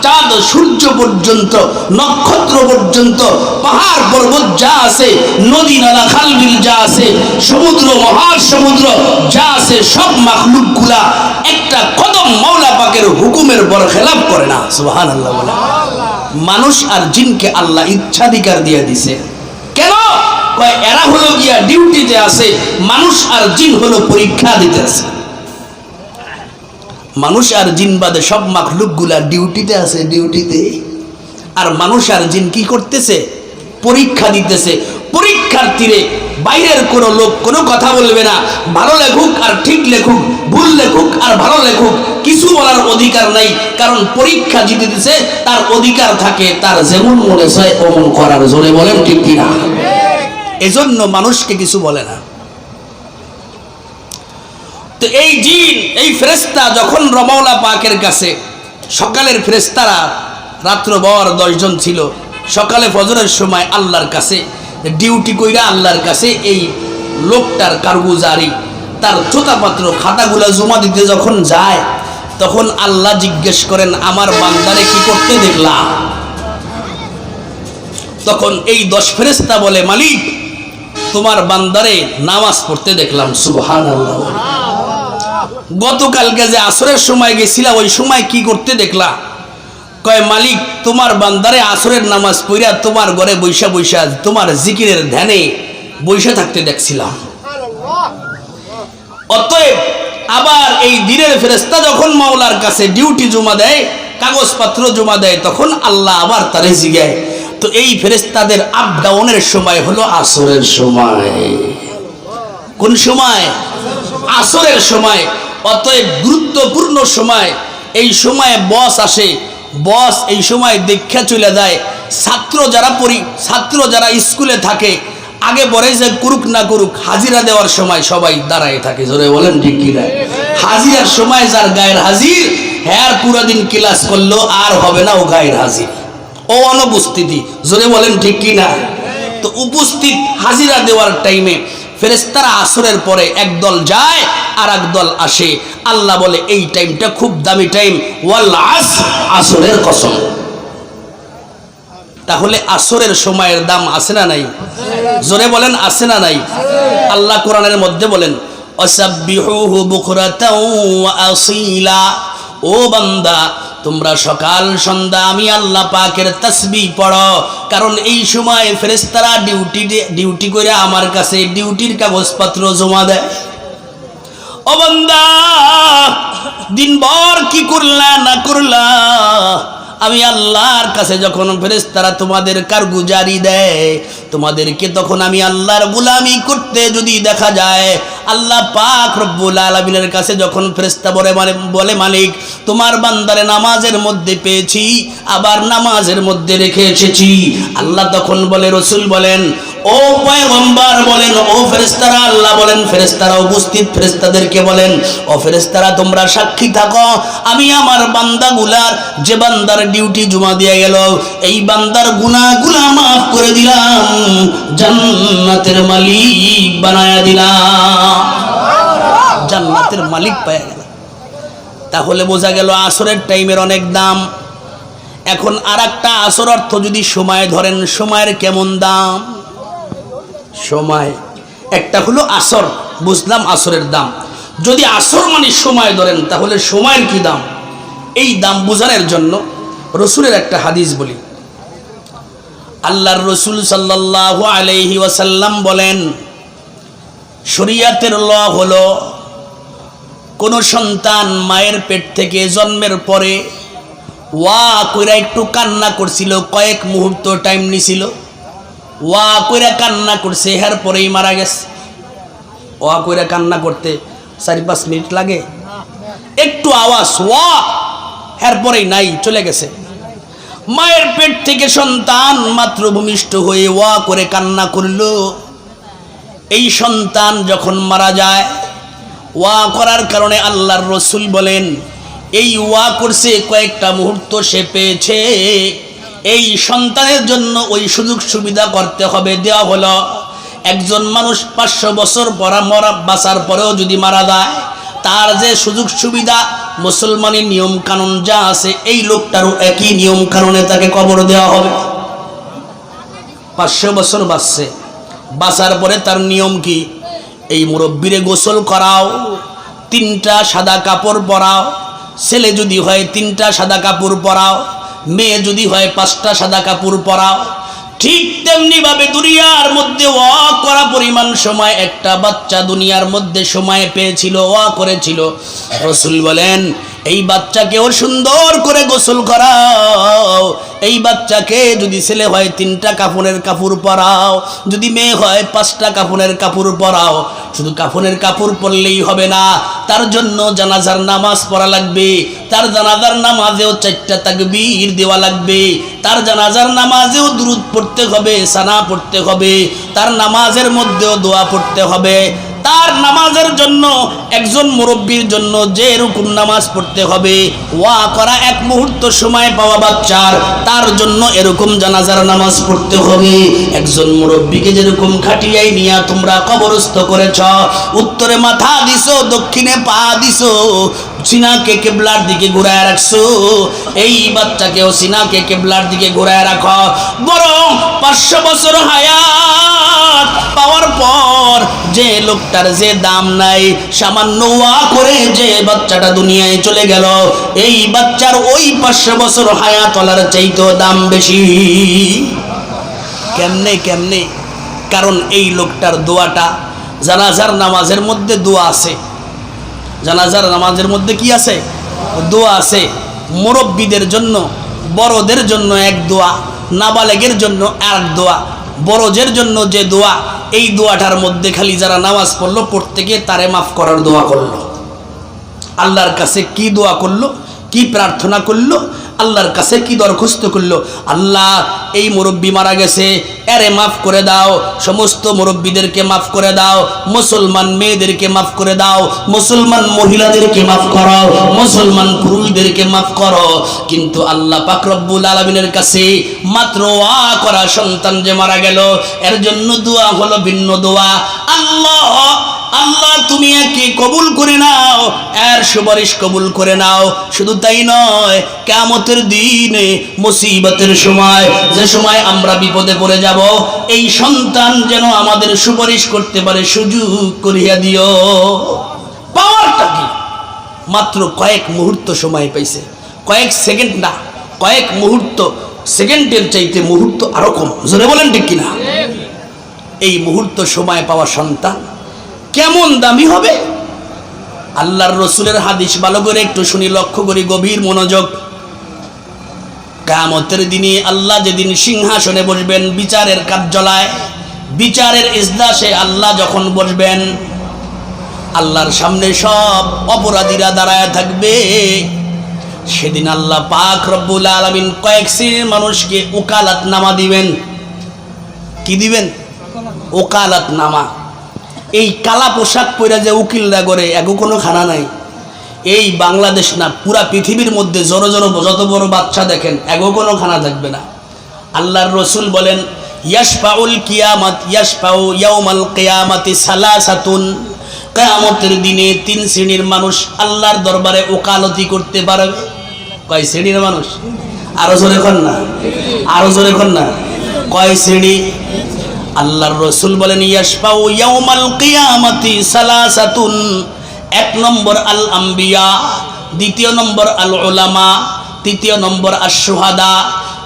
চাঁদ সূর্য পর্যন্ত, নক্ষত্র পর্যন্ত, পাহাড় পর্বত যা আছে, নদী নালা খাল বিল যা আছে, সমুদ্র মহাসমুদ্র যা আছে, সব মাখলুকগুলা একটা কদম মাওলা পাকের হুকুমের বরখেলাপ করে না। সুবহানাল্লাহ বলে। মানুষ আর জিনকে আল্লাহ ইচ্ছাধিকার দিয়ে দিছে। কেন? এরা হলো গিয়া ডিউটিতে আছে, মানুষ আর জিন হলো পরীক্ষা দিতে আছে। মানুষ আর জিন বাদে সব মাখলুকগুলা ডিউটিতে আছে, ডিউটিতে। আর মানুষ আর জিন কি করতেছে? পরীক্ষা দিতেছে। পরীক্ষার তীরে বাইরের কোনো লোক কোনো কথা বলবে না। ভালো লেখুক আর ঠিক লেখুক, ভুল লেখুক আর ভালো লেখুক, কিছু বলার অধিকার নাই। কারণ পরীক্ষা জিতে দিছে, তার অধিকার থাকে তার যেমন মনে চায় অমন করার। জোরে বলেন ঠিক কিনা? এজন্য মানুষকে কিছু বলে না। তো এই জিন, এই ফেরেশতা যখন মাওলা পাকের কাছে, সকালের ফেরেশতারা রাত্রভর 10 জন ছিল, সকালে ফজরের সময় আল্লাহর কাছে ডিউটি কইরা আল্লাহর কাছে এই লোকটার কারগুজারি, তার চোতাপত্র খাতাগুলা জমা দিতে যখন যায়, তখন আল্লাহ জিজ্ঞেস করেন, আমার বান্দারে কি করতে দেখলাম? তখন এই 10 ফেরেশতা বলে, মালিক, তোমার বান্দারে নামাজ পড়তে দেখলাম। সুবহানাল্লাহ। গতকালকে যে আসরের সময় গেছিলা, ওই সময় কি করতে দেখলা? কয়, মালিক, তোমার বান্দারে আসরের নামাজ পড়া তোমার ঘরে বৈশা বৈশা তোমার জিকিরের ধ্যানে বৈশা থাকতে দেখছিলাম। অতএব আবার এই দিনের ফেরেশতা যখন মাওলার কাছে ডিউটি জমা দেয়, কাগজপত্র জমা দেয়, তখন আল্লাহ আবার তারে জিগায়। তো এই ফেরেশতাদের আপ ডাউনের সময় হলো আসরের সময়। কোন সময়? আসরের সময়। অতএব গুরুত্বপূর্ণ সময়। এই সময়ে বস আসে, বস এই সময় দীক্ষা চলে যায়। ছাত্র যারা স্কুলে থাকে, আগে পরে যে করুক না করুক, হাজিরা দেওয়ার সময় সবাই দাঁড়ায় থাকে। জোরে বলেন ঠিক কি না? হাজিরার সময় যার গায়ের হাজির, হ্যাঁ পুরো দিন ক্লাস করলো আর হবে না, ও গায়ের হাজির, ও অনুপস্থিতি। জোরে বলেন ঠিক কি না? তো উপস্থিত হাজিরা দেওয়ার টাইমে ফেরেশতারা আসরের পরে একদল যায় আর একদল আসে। আল্লাহ বলে, এই টাইমটা খুব দামি টাইম, ওয়াল আসর, আসরের কসম। তাহলে আসরের সময়ের দাম আছে না নাই? জোরে বলেন, আছে না নাই? আল্লাহ কোরআনের মধ্যে বলেন, ওয়াসাব্বিহুহু বুকরাতাও ওয়া আসীলা। ও বান্দা, তোমরা সকাল সন্ধ্যা আমি আল্লাহ পাকের তাসবিহ পড়ো, কারণ এই সময় ফেরেশতারা ডিউটি করে আমার কাছে ডিউটির কাগজপত্র জমা দেয়। ও বান্দা, দিনভর কি করলা না করলা, আমি আল্লাহর কাছে যখন ফেরেশতারা তোমাদের কারগুজারি দেয়, তোমাদেরকে তখন আমি আল্লাহর গোলামি করতে যদি দেখা যায়, আল্লাহ পাক রব্বুল আলামিনের কাছে যখন ফেরেশতা বলে, মালিক, তোমার বান্দারে নামাজের মধ্যে পেয়েছি, আবার নামাজের মধ্যে রেখে এসেছি, আল্লাহ তখন বলে, রসুল বলেন, ও ও পয়গম্বর বলেন, ও ফেরেশতারা, আল্লাহ বলেন ফেরেশতারা উপস্থিত ফেরেশতাদেরকে বলেন, ও ফেরেশতারা তোমরা সাক্ষী থাকো, আমি আমার বান্দাগুলার, যে বান্দার ডিউটি জমা দিয়ে গেল, এই বান্দার গুনাহগুলো মাফ করে দিলাম, জান্নাতের মালিক বানায়া দিলাম, জান্নাতের মালিক পাওয়া গেল। তাহলে বোঝা গেল আসরের টাইমের অনেক দাম। এখন আরেকটা আসর অর্থ যদি সময় ধরেন, সময়ের কেমন দাম? সময় একটা হলো আসর, বুঝলাম আসরের দাম। যদি আসর মানে সময় ধরেন, তাহলে সময়ের কি দাম? এই দাম বোঝানোর জন্য রসুলের একটা হাদিস বলি। আল্লাহর রসুল সাল্লাল্লাহু আলাইহি ওয়াসাল্লাম বলেন, শরীয়তের ল হলো কোন সন্তান মায়ের পেট থেকে জন্মের পরে ওয়া কইরা একটু কান্না করছিল, কয়েক মুহূর্ত টাইম নিছিল, ওয়া কইরা কান্না করছে, এর পরেই মারা গেছে। ওয়া কইরা কান্না করতে 4-5 মিনিট লাগে, একটু আওয়াজ ওয়া, এর পরেই নাই, চলে গেছে। মায়ের পেট থেকে সন্তান মাত্র ভূমিষ্ঠ হয়ে ওয়া করে কান্না করলো, এই সন্তান যখন মারা যায়, ওয়া করার কারণে আল্লাহর রসুল বলেন, এই ওয়া করছে কয়েকটা মুহূর্ত সে পেয়েছে, এই সন্তানের জন্য ওই সুযোগ সুবিধা করতে হবে। দেওয়া হলো একজন মানুষ 500 বছর বাঁচার পরেও যদি মারা যায়, তার যে সুযোগ সুবিধা মুসলমানের নিয়ম কানুন যা আছে, এই লোকটারও একই নিয়ম কানুনে তাকে কবর দেওয়া হবে। 500 বছর বাঁচছে, বাঁচার পরে তার নিয়ম কি? এই মুরব্বিরে গোসল করাও, 3টা সাদা কাপড় পরাও, ছেলে যদি হয় 3টা সাদা কাপড় পরাও, মেয়ে যদি হয় 5টা সাদা কাপড় পরাও। ঠিক তেমনি ভাবে দুনিয়ার মধ্যে ওয়া করা পরিমাণ সময় একটা বাচ্চা দুনিয়ার মধ্যে সময় পেয়েছিল, ওয়া করেছিল। রাসূল বলেন, এই বাচ্চাকেও সুন্দর করে গোসল করাও, এই বাচ্চাকে যদি ছেলে হয় 3টা কাফনের কাপড় পরাও, যদি মেয়ে হয় 5টা কাফনের কাপড় পরাও। শুধু কাফনের কাপড় পরলেই হবে না, তার জন্য জানাজার নামাজ পড়া লাগবে, তার জানাজার নামাজেও 4টা তাকবীর দেওয়া লাগবে, তার জানাজার নামাজেও দুরূদ পড়তে হবে, সানা পড়তে হবে, তার নামাজের মধ্যেও দোয়া পড়তে হবে। তার নামাজের জন্য একজন মুরব্বীর জন্য যে এরকম নামাজ পড়তে হবে, ওয়া করা 1 মুহূর্ত সময় পাওয়া বাচ্চার, তার জন্য এরকম জানাজার নামাজ পড়তে হবে। একজন মুরব্বীকে যেরকম খাটিয়াই নিয়া তোমরা কবরস্থ করেছ, উত্তরে মাথা দিছো, দক্ষিণে পা দিছো, সিনাকে কিবলার দিকে ঘুরায় রাখছো, এই বাচ্চাকেও সিনাকে কিবলার দিকে ঘুরায় রাখো। বরং 500 বছর হায়াত পাওয়ার পর যে লোকটার যে দাম নাই, সামান্য ওয়া করে যে বাচ্চাটা দুনিয়ায় চলে গেল, এই বাচ্চার ওই 500 বছর হায়াতলার চাইতেও দাম বেশি। কেমনে কেমনে? কারণ এই লোকটার দোয়াটা, জানাজার নামাজের মধ্যে দোয়া আছে, জানাজার নামাজের মধ্যে কি আছে? দোয়া আছে। মুরব্বীদের জন্য, বড়দের জন্য এক দোয়া, নাবালেগের জন্য আর দোয়া। বড়দের জন্য যে দোয়া, এই দোয়াটার মধ্যে খালি যারা নামাজ পড়লো, প্রত্যেকে তারে মাফ করার দোয়া করলো। আল্লাহর কাছে কি দোয়া করলো, কি প্রার্থনা করলো, আল্লাহর কাছে কি দরখাস্ত করলো? আল্লাহ, এই মুরব্বী মারা গেছে, এরে মাফ করে দাও, সমস্ত মুরব্বীদেরকে মাফ করে দাও, মুসলমান মেয়েদেরকে মাফ করে দাও, মুসলমান মহিলাদেরকে মাফ করো, মুসলমান পুরুষদেরকে মাফ করো। কিন্তু আল্লাহ পাক রব্বুল আলামিনের কাছে মাত্র ওয়া করা সন্তান যে মারা গেল, এর জন্য দোয়া হলো ভিন্ন দোয়া। আল্লাহ, আল্লাহ তুমি একে কবুল করে নাও, এর সুপারিশ কবুল করে নাও। শুধু তাই নয়, কিয়ামতের দিনে মুসিবতের সময়, যে সময় আমরা বিপদে পড়ে যাব, এই সন্তান যেন আমাদের সুপারিশ করতে পারে, সুযোগ করিয়া দিও। পাওয়ারটা কি? মাত্র কয়েক মুহূর্ত সময় পাইছে, কয়েক সেকেন্ড না, কয়েক মুহূর্ত। সেকেন্ডের চাইতে মুহূর্ত আরো কম, জোরে বলেন ঠিক কিনা? এই মুহূর্ত সময় পাওয়া সন্তান কেমন দামি হবে? আল্লাহর রসুলের হাদিস ভালো করে একটু শুনি, লক্ষ্য করি, গভীর মনোযোগ। কিয়ামতের দিনে আল্লাহ যেদিন সিংহাসনে বসবেন, বিচারের কার্যালয়, বিচারের ইজলাসে আল্লাহ যখন বসবেন, আল্লাহর সামনে সব অপরাধীরা দাঁড়ায় থাকবে। সেদিন আল্লাহ পাক রব্বুল আলামিন কয়েক শ্রেণীর মানুষকে ওকালাত নামা দিবেন। কি দিবেন? ওকালাত নামা। এই কালা পোশাক পরে যে উকিলরা করে এগো কোনো খানা নাই। এই বাংলাদেশ না, পুরা পৃথিবীর মধ্যে যত বড় বাচ্চা দেখেন এগো কোনো খানা থাকবে না। আল্লাহর রসুল বলেন ইয়াশফাউল কিয়ামাত ইয়াশফাউ ইয়াউমাল কিয়ামাতি সালাসাতুন, কিয়ামতের দিনে 3 শ্রেণীর মানুষ আল্লাহর দরবারে ওকালতি করতে পারবে। কয় শ্রেণীর মানুষ? আরো জোরে কোন না, আরো জোরে কোন না, কয় শ্রেণী? আল্লাহর রসুল বলেন ইয়াশফাউ ইয়াউমাল কিয়ামাতি সালাসাতুন, 1 নম্বর আল আম্বিয়া, 2 নম্বর আল উলামা, 3 নম্বর আশ-শুহাদা।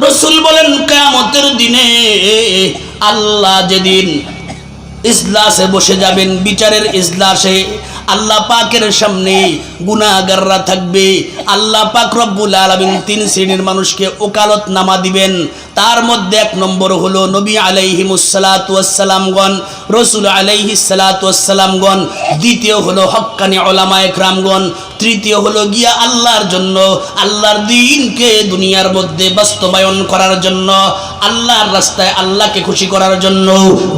রসুল বলেন কিয়ামতের দিনে আল্লাহ যেদিন ইজলাসে বসে যাবেন, বিচারের ইজলাসে আল্লাহ পাকের সামনে গুনাহগাররা থাকবে। আল্লাহ পাক রব্বুল আলামিন 3 শ্রেণীর মানুষকে ওকালত নামা দিবেন। তার মধ্যে 1 নম্বর হলো নবী আলাইহিমুস সালাতু ওয়াস সালামগণ, রাসূল আলাইহিস সালাতু ওয়াস সালামগণ, 2 হলো হক্কানি উলামায়ে কেরামগণ, 3 হলো গিয়া আল্লাহর জন্য, আল্লাহর দ্বীনকে দুনিয়ার মধ্যে বাস্তবায়ন করার জন্য, আল্লাহর রাস্তায় আল্লাহকে খুশি করার জন্য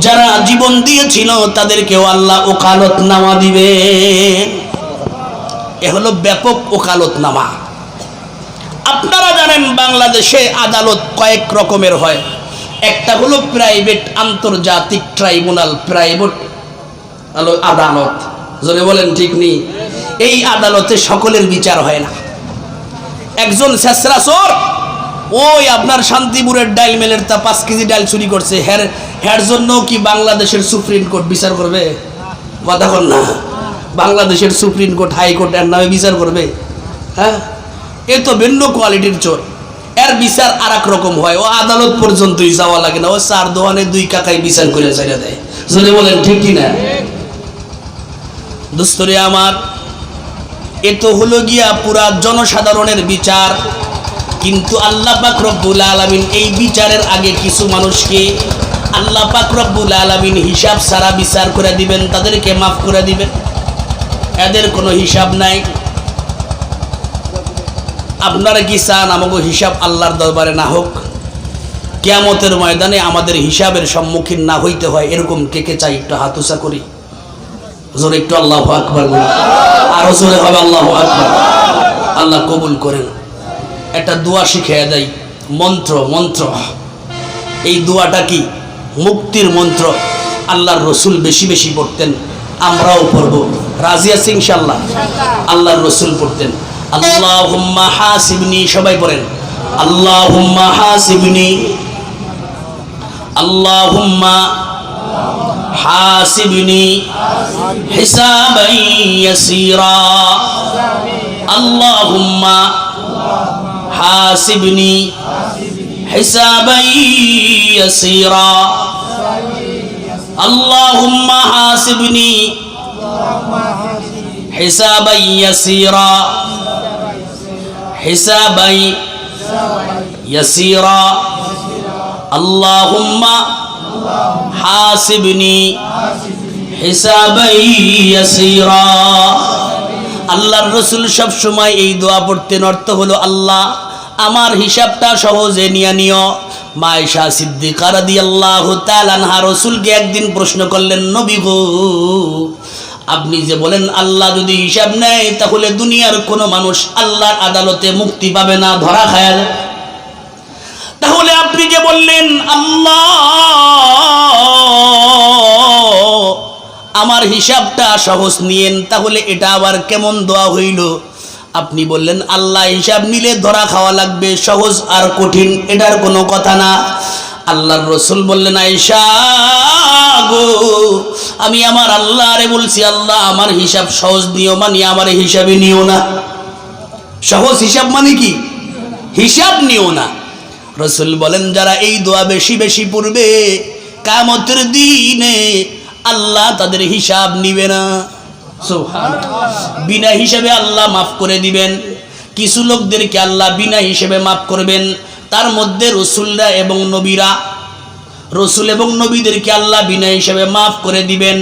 যারা জীবন দিয়েছিল তাদেরকেও আল্লাহ ওকালত নামা দিবে। এ হলো ব্যাপক ওকালত নামা। আপনারা জানেন বাংলাদেশে আদালত কয়েক রকমের হয়। একটা হলো প্রাইভেট, আন্তর্জাতিক ট্রাইব্যুনাল, প্রাইভেট আদালত, জোরে বলেন ঠিক নেই। এই আদালতে সকলের বিচার হয় না। একজন ছেসরা চোর, ওই আপনার শান্তিপুরের ডাইল মেলের তা 5 কেজি ডাইল চুরি করছে, হের জন্য কি বাংলাদেশের সুপ্রিম কোর্ট বিচার করবে? কথা বল না, বাংলাদেশের সুপ্রিম কোর্ট, হাইকোর্ট এর নামে বিচার করবে? হ্যাঁ, এ তো ভিন্ন কোয়ালিটির চোর, এর বিচার আর এক রকম হয়। ও আদালত পর্যন্তই যাওয়া লাগে না, ও 4 দোকানে 2 কাকাই বিচার করে ছেড়ে দেয়। যদি বলেন ঠিক কিনা? দোস্তরে আমার, এ তো হলো গিয়া পুরা জনসাধারণের বিচার। কিন্তু আল্লাহ পাক রব্বুল আলামিন এই বিচারের আগে কিছু মানুষকে আল্লাহ পাক রব্বুল আলামিন হিসাব ছাড়া বিচার করে দিবেন, তাদেরকে মাফ করে দিবেন। এদের কোনো হিসাব নাই। আপনারা কি চান আমাকে হিসাব আল্লাহর দরবারে না হোক? কিয়ামতের ময়দানে আমাদের হিসাবের সম্মুখীন না হইতে হয়, এরকম কে কে চাই? একটু হাত উঁচা করি, জোরে একটু আল্লাহু আকবার বলি, আরো জোরে হবে আল্লাহু আকবার। আল্লাহ কবুল করেন। একটা দোয়া শিখিয়ে দেয়, মন্ত্র। এই দোয়াটা কি? মুক্তির মন্ত্র। আল্লাহর রসুল বেশি বেশি পড়তেন, আমরাও পড়ব। রাজি আছি ইনশাআল্লাহ? আল্লাহর রসুল পড়তেন আল্লাহুম্মা হাসিবনি, সবাই পড়েন আল্লাহুম্মা হাসিবনি, আল্লাহুম্মা হাসিবনি হিসাবান ইয়াসীরা, আল্লাহুম্মা হাসিবনি হিসাবান ইয়াসীরা, আল্লাহুম্মা হাসিবনি হিসাবান ইয়াসীরা, হিসাবান ইয়াসীরা, আল্লাহুম্মা হাসিবনি হিসাবান ইয়াসীরা। আল্লাহর রাসূল সব সময় এই দোয়া পড়তেন। অর্থ হলো, আল্লাহ আমার হিসাবটা সহজে নিয়ে নিও। মা আয়েশা সিদ্দিকা রাদিয়াল্লাহু তাআলা আনহা রাসূলকে একদিন প্রশ্ন করলেন, নবী গো, আপনি যে বলেন আল্লাহ যদি হিসাব নেয় তাহলে দুনিয়ার কোনো মানুষ আল্লাহর আদালতে মুক্তি পাবে না, ধরা খায় যাবে। তাহলে আপনি যে বললেন আল্লাহ আমার হিসাবটা সহজ নিয়েন, তাহলে এটা আবার কেমন দোয়া হইল? আপনি বললেন আল্লাহ হিসাব নিলে ধরা খাওয়া লাগবে, সহজ আর কঠিন এটার কোনো কথা না। আল্লাহর রাসূল বললেন, আয়েশা গো, আমি আমার আল্লাহরে বলছি, আল্লাহ আমার হিসাব সহজ নিও, মানে আমার হিসাবে নিও না। সহজ হিসাব মানে কি? হিসাব নিও না। রাসূল বলেন, যারা এই দোয়া বেশি বেশি পড়বে কিয়ামতের দিনে আল্লাহ তাদের হিসাব নিবে না। সুবহানাল্লাহ। বিনা হিসাবে আল্লাহ মাফ করে দিবেন। কিছু লোকদেরকে আল্লাহ বিনা হিসাবে মাফ করবেন, তার মধ্যে রসুলরা এবং নবীরা। রসুল এবং নবীদেরকে আল্লাহ বিনা হিসাবে মাফ করে দিবেন।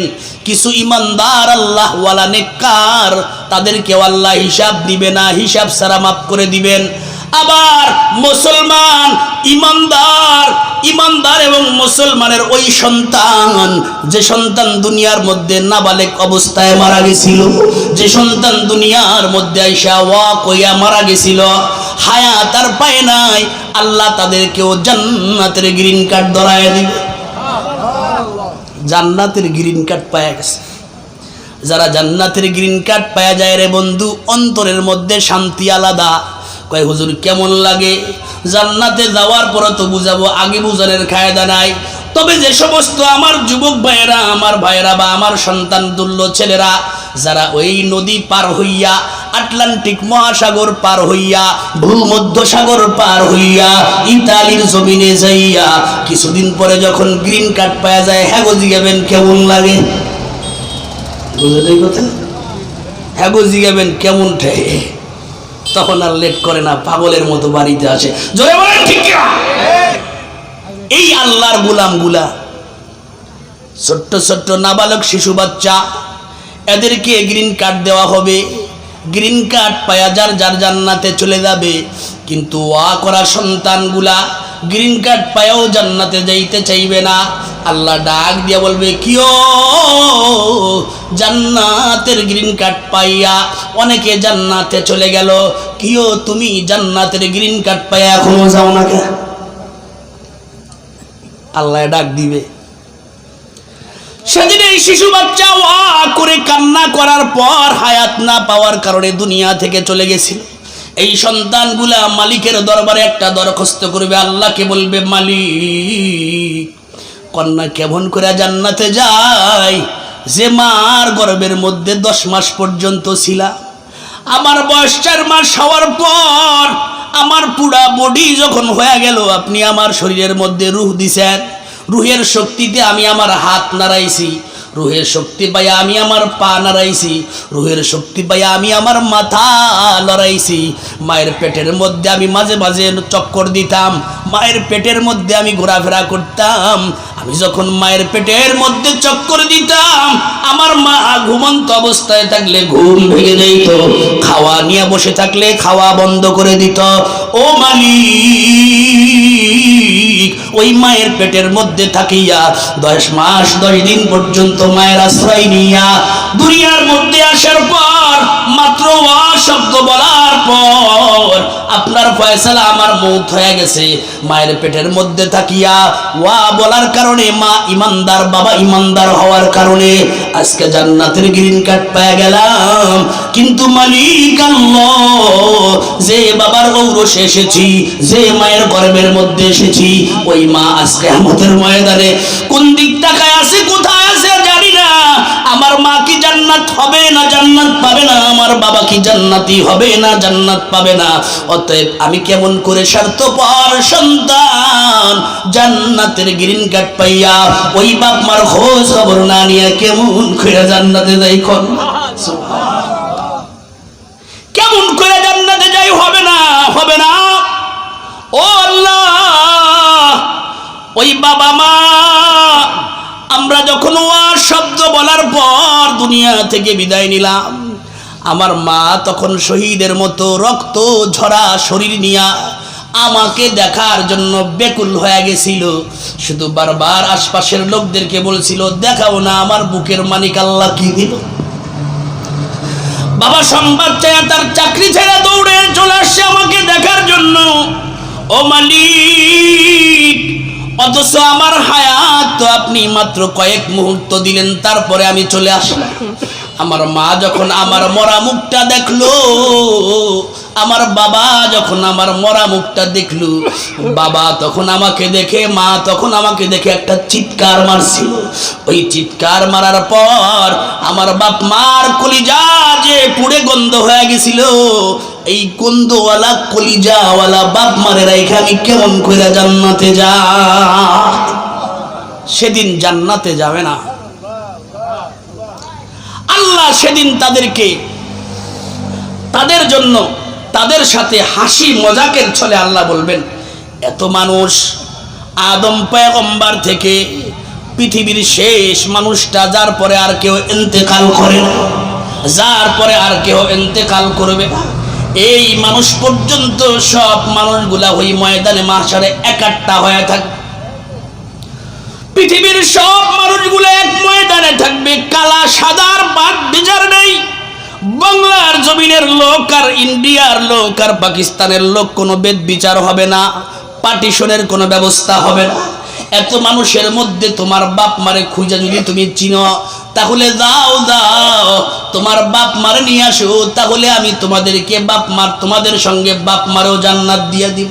কিছু ইমানদার আল্লাহ ওয়ালা নেককার, তাদেরকেও আল্লাহ হিসাব দিবে না, হিসাব ছাড়া মাফ করে দিবেন। আবার মুসলমান ইমানদার এবং মুসলমানের ওই সন্তান, যে সন্তান দুনিয়ার মধ্যে নাবালেগ অবস্থায় মারা গেছিল, যে সন্তান দুনিয়ার মধ্যে আইসা ওয়াক হইয়া মারা গেছিল, হায়াত আর পায় নাই, আল্লাহ তাদেরকেও জান্নাতের গ্রিন কার্ড ধরায় দিবে। জান্নাতের গ্রিন কার্ড পায়া গেছে। যারা জান্নাতের গ্রিন কার্ড পায়া যায় রে বন্ধু, অন্তরের মধ্যে শান্তি আলাদা। কয় হুজুর কেমন লাগে? জান্নাতে যাওয়ার পর তো বুঝাবো, আগে বুঝানোর কায়দা নাই। তবে যে সমস্ত আমার যুবক ভাইয়েরা, আমার ভাইয়েরা বা আমার সন্তান তুল্য ছেলেরা যারা ওই নদী পার হইয়া, আটলান্টিক মহাসাগর পার হইয়া, ভূমধ্যসাগর পার হইয়া, ইতালির জমিনে যাইয়া কিছুদিন পরে যখন গ্রিন কার্ড পাওয়া যায়, হ্যাঁ গো জিগাবেন কেমন লাগে? বুঝলেন এই কথা? হ্যাঁ গো জিগাবেন কেমন ঠেকে? তখন আর লেট করে না, পাগলের মতো বাড়িতে আসে। জোরে বলেন ঠিক কিনা? এই আল্লাহর গোলামগুলা, ছোট্ট ছোট্ট নাবালক শিশু বাচ্চা, এদেরকে গ্রিন কার্ড দেওয়া হবে। গ্রিন কার্ড পায়া যার জান্নাতে চলে যাবে। কিন্তু ওয়া করা সন্তানগুলা গ্রিন কার্ড পায়াও জান্নাতে যাইতে চাইবে না। আল্লাহ ডাক দিয়া বলবে, কিও জান্নাতের গ্রিন কার্ড পাইয়া অনেকে জান্নাতে চলে গেল, কিও তুমি জান্নাতের গ্রিন কার্ড পাইয়া এখনো যাও না কেন? আল্লাহ ডাক দিবে। সেদিন এই শিশু বাচ্চা ওয়া করে কান্না করার পর হায়াত না পাওয়ার কারণে দুনিয়া থেকে চলে গেছিল। এই সন্তানগুলা মালিকের দরবারে একটা দরখাস্ত করবে, আল্লাহকে বলবে, মালিক, কন্যা কেমন করে জান্নাতে যায়? যে মার গর্ভের মধ্যে 10 মাস পর্যন্ত ছিলাম, আমার বয়স 4 মাস হওয়ার পর আমার পুরা বডি যখন হয়ে গেল, আপনি আমার শরীরের মধ্যে রূহ দিছেন। রুহের শক্তিতে আমি আমার হাত নাড়াইছি, রুহের শক্তি পাইয়া আমি আমার পা নাড়াইছি, রুহের শক্তি পাইয়া আমি আমার মাথা লড়াইছি। মায়ের পেটের মধ্যে আমি মাঝে মাঝে চক্কর দিতাম, মায়ের পেটের মধ্যে আমি ঘোরাফেরা করতাম। আমি যখন মায়ের পেটের মধ্যে চক্কর দিতাম, আমার মা ঘুমন্ত অবস্থায় থাকলে ঘুম ভেঙে দিত, খাওয়া নিয়ে বসে থাকলে খাওয়া বন্ধ করে দিত। ও মালিক, ওই মায়ের পেটের মধ্যে থাকিয়া 10 মাস 10 দিন পর্যন্ত মায়ের আশ্রয় নিয়া দুনিয়ার মধ্যে আসার পর মাত্র ওয়া শব্দ বলার পর আপনার ফয়সালা আমার মৌত হয়ে গেছে। মায়ের পেটের মধ্যে থাকিয়া ওয়া বলার কারণে মা ইমানদার, বাবা ইমানদার হওয়ার কারণে আজকে জান্নাতের গ্রিন কার্ড পেয়ে গেলাম। কিন্তু মালিক আল্লাহ, যে বাবার ঔরসে এসেছি, যে মায়ের গর্ভের মধ্যে এসেছি, ওই মা আজকে কিয়ামতের ময়দানে কোন দিক তাকায় আছে, কোথায় আছে জানি না। আমার মা কি জান্নাত হবে না জান্নাত পাবে না? আমার বাবা কি জান্নাতি হবে না জান্নাত পাবে না? অতএব আমি কেমন করে স্বার্থপর সন্তান জান্নাতের গ্রিন কার্ড পাইয়া ওই বাপ মার খোঁজ খবর না নিয়ে কেমন করে জান্নাতে যাই? কেমন করে জান্নাতে যাই? হবে না, হবে না। ও আল্লাহ, ওই বাবা মা আমরা যখন ওয়া শব্দ বলার পর দুনিয়া থেকে বিদায় নিলাম, আমার মা তখন শহীদের মতো রক্ত ঝরা শরীর নিয়া আমাকে দেখার জন্য বেকুল হয়ে গেছিল। শুধু বারবার আশপাশের লোকদেরকে বলছিল, দেখাও না আমার বুকের মানিক আল্লাহ কি দিল। বাবা সংবাদ চায় তার চাকরি ছেড়ে দৌড়ে চলে আসছে আমাকে দেখার জন্য। ও মালিক, অথচ আমার হায়াত তো আপনি মাত্র কয়েক মুহূর্ত দিলেন, তারপরে আমি চলে আসলাম। আমার মা যখন আমার মরা মুখটা দেখলো, আমার বাবা যখন আমার মরা মুখটা দেখলো, বাবা তখন আমাকে দেখে, মা তখন আমাকে দেখে একটা চিৎকার মারছিল। ওই চিৎকার মারার পর আমার বাপ মার কলিজা যে পুড়ে গন্ধ হয়ে গেছিল, এই গন্ধওয়ালা কলিজাওয়ালা বাপ মারে রাইখে আমি কেমন করে জান্নাতে যা? সেদিন জান্নাতে যাবে না। আল্লাহ সেদিন তাদেরকে, তাদের জন্য, তাদের সাথে হাসি মজাকের ছলে আল্লাহ বলবেন, এত মানুষ আদম পয়গম্বর থেকে পৃথিবীর শেষ মানুষটা, যার পরে আর কেউ ইন্তেকাল করে না, যার পরে আর কেউ ইন্তেকাল করবে না, এই মানুষ পর্যন্ত সব মানুষগুলা ওই ময়দানে মাহশারে একাট্টা হয়ে থাকবে। পৃথিবীর সব মানুষগুলো এক ময়দানে থাকবে, কালা সাদার বাদ বিচার নেই। বাংলার জমিনের লোক আর ইন্ডিয়ার লোক আর পাকিস্তানের লোক কোনো বেদ বিচার হবে না, পার্টিশনের কোনো ব্যবস্থা হবে না। এত মানুষের মধ্যে তোমার বাপ মারে খুঁজে যদি তুমি চিনো, তাহলে দাও তোমার বাপ মারে নিয়ে আসো, তাহলে আমি তোমাদেরকে বাপ মার, তোমাদের সঙ্গে বাপ মারেও জান্নাত দিয়ে দিব।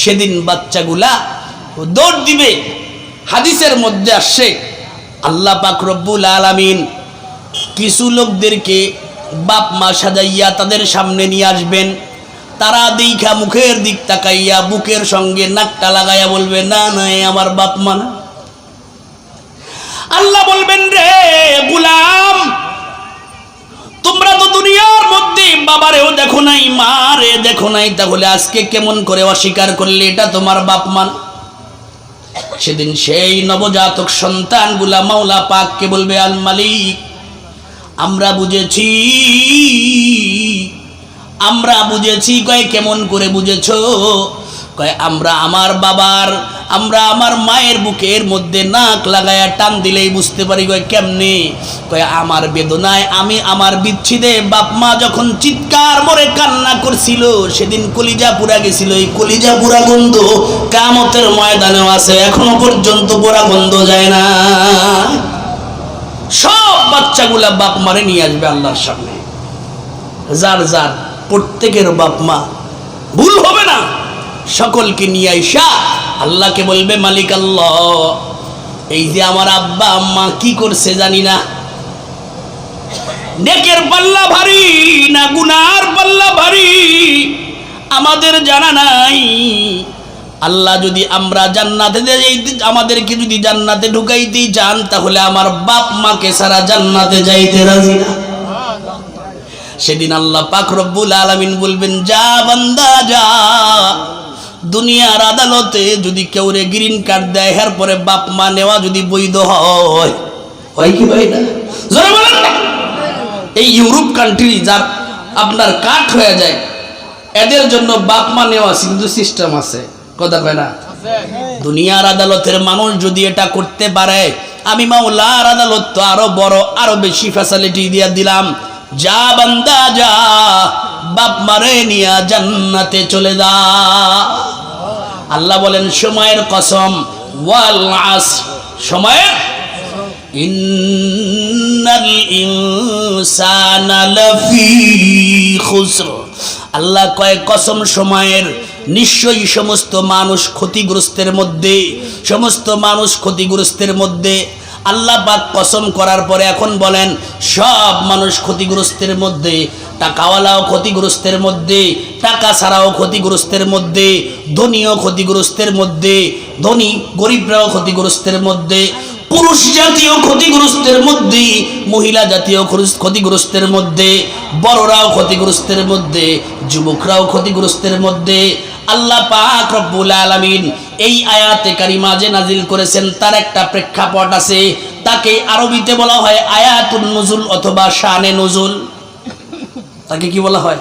সেদিন বাচ্চাগুলা দৌড় দিবে। হাদিসের মধ্যে আসছে আল্লাহ পাক রব্বুল আলামিন কিছু লোকদেরকে বাপ মা সাজাইয়া তাদের সামনে নিয়ে আসবেন। তারা দেখা মুখের দিক তাকাইয়া বুকের সঙ্গে নাকটা লাগাইয়া বলবে, না না আমার বাপ মা না। আল্লাহ বলবেন, রে গোলাম, তোমরা তো দুনিয়ার মধ্যে বাবারেও দেখো নাই, মারে দেখো নাই, তাহলে আজকে কেমন করে অস্বীকার করলে এটা তোমার বাপ মা? সেদিন সেই নবজাতক সন্তানগুলা মাওলা পাককে বলবে, আল মালিক, আমরা বুঝেছি। কয় কেমন করে বুঝেছো? কয় আমরা আমার মায়ের বুকের মধ্যে নাক লাগায়া টান দিলেই বুঝতে পারি। কয় কেমনে? কয় আমার বেদনায়, আমার বিচ্ছেদে বাপ মা যখন চিৎকার মরে কান্না করছিল, সেদিন কলিজা পুরা গেছিল। এই কলিজা পুরা গন্ধ কিয়ামতের ময়দানেও আছে, এখনো পর্যন্ত পুরা গন্ধ যায় না। সব বাচ্চাগুলা বাপ মারে নিয়ে আসবে আল্লাহর সামনে। যার প্রত্যেকের বাপ মা, ভুল হবে না, সকলকে নিয়ে আইসা আল্লাহকে বলবে, মালিক আল্লাহ, এই যে আমার আব্বা আম্মা কি করছে জানি না, নেকের পাল্লা ভারী না গুনার পাল্লা ভারী আমাদের জানা নাই। আল্লাহ যদি আমরা জান্নাতে আমাদেরকে যদি জান্নাতে ঢুকাইতেই চান, তাহলে আমার বাপ মাকে সারা জান্নাতে যাইতে রাজি না। সেদিন আল্লাহ পাক রব্বুল আলামিন বলবেন, যা বান্দা যা, দুনিয়ার আদালতে যদি কেউ রে গ্রিন কার্ড দেয়, এর পরে বাপ মা নেওয়া যদি বৈধ হয় কি ভাই না? জোরে বলেন না। এই ইউরোপ কান্ট্রি যার আপনার কাট হয়ে যায়, এদের জন্য বাপ মা নেওয়া কিন্তু সিস্টেম আছে, কথা কয় না? দুনিয়ার আদালতের মানুষ যদি এটা করতে পারে, আমি মাওলার আদালত তো আরো বড়, আরো বেশি ফ্যাসিলিটি দিয়ে দিলাম। যা বান্দা যা, বাপ মারে নিয়া জান্নাতে চলে যা। আল্লাহ বলেন, সময়ের কসম, ওয়াল আসর, সময়ের, ইন্নাল ইনসানা লাফি খুসর। আল্লাহ কয় কসম সময়ের, নিশ্চয়ই সমস্ত মানুষ ক্ষতিগ্রস্তের মধ্যে। আল্লাহ পাক কসম করার পরে এখন বলেন, সব মানুষ ক্ষতিগ্রস্তের মধ্যে, টাকাওয়ালাও ক্ষতিগ্রস্তের মধ্যে, টাকা ছাড়াও ক্ষতিগ্রস্তের মধ্যে, ধনীও ক্ষতিগ্রস্তের মধ্যে, ধনী গরিবরাও ক্ষতিগ্রস্তের মধ্যে, পুরুষ জাতীয় ক্ষতিগ্রস্তের মধ্যে, মহিলা জাতীয় ক্ষতিগ্রস্তের মধ্যে, বড়রাও ক্ষতিগ্রস্তের মধ্যে, যুবকরাও ক্ষতিগ্রস্তের মধ্যে। আল্লাহ পাক রব্বুল আলামিন এই আয়াতে কারিমা যে নাজিল করেছেন, তার একটা প্রেক্ষাপট আছে, তাকে আরবিতে বলা হয় আয়াতুন নুজুল অথবা শানে নুজুল। তাকে কি বলা হয়?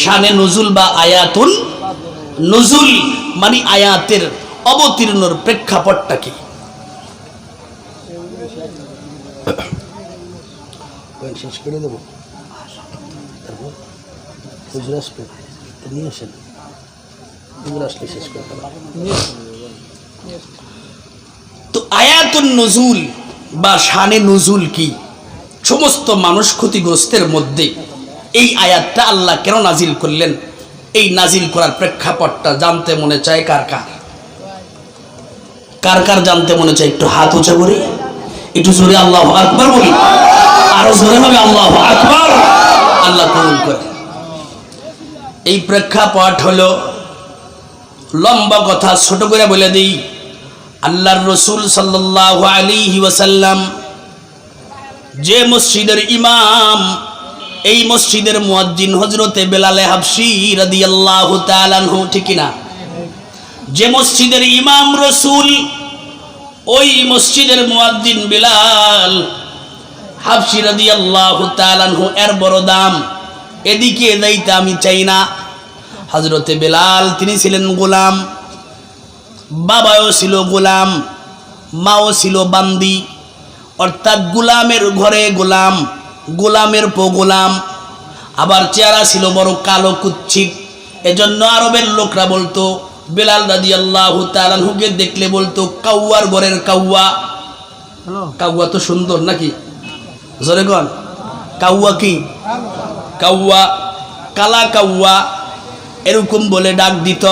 শানে নুজুল বা আয়াতুন নুজুল, মানে আয়াতের অবতীর্ণর প্রেক্ষাপটটা কি? শেষ করে দেবো, নিয়ে আসেন, আসলে শেষ করে দেবো। তো আয়াতুন নুজুল বা শানে নুজুল কি? সমস্ত মানুষ ক্ষতিগ্রস্তের মধ্যে এই আয়াতটা আল্লাহ কেন নাজিল করলেন, এই নাজিল করার প্রেক্ষাপটটা জানতে মনে চায় কার কার জানতে মনে চায়? একটু হাত উঁচা করি, একটু জোরে আল্লাহু আকবার বলি, আরো জোরে হবে আল্লাহু আকবার। আল্লাহ কবুল করে। এই প্রেক্ষাপট হলো, লম্বা কথা ছোট করে বলে দিই, আল্লাহর রাসূল সাল্লাল্লাহু আলাইহি ওয়াসাল্লাম যে মসজিদের ইমাম, এই মসজিদের মুয়াজ্জিন হযরতে বেলাল হাবশী রাদিয়াল্লাহু তাআলা আনহু, ঠিক না? যে মসজিদের ইমাম রাসূল, ওই মসজিদের মুয়াজ্জিন বেলাল হাবশী রাদিয়াল্লাহু তাআলা আনহু, এর বড় দাম। এদিকে যাইতে আমি চাই না। হযরতে বেলাল তিনি ছিলেন গোলাম, বাবাও ছিল গোলাম, মাও ছিল বান্দি, অর্থাৎ গোলামের ঘরে গোলাম, গোলামের পো গোলাম। আবার চেহারা ছিল বড় কালো কুৎসিত। এজন্য আরবের লোকরা বলতো বেলাল রাদিয়াল্লাহু তাআলা আনহুকে দেখলে বলতো কাউয়ার ঘরের কাউয়া। কাউয়া তো সুন্দর নাকি? জোরে কোন কাউয়া কি? কাউয়া, কালা কাউয়া, এরকম বলে ডাক দিত।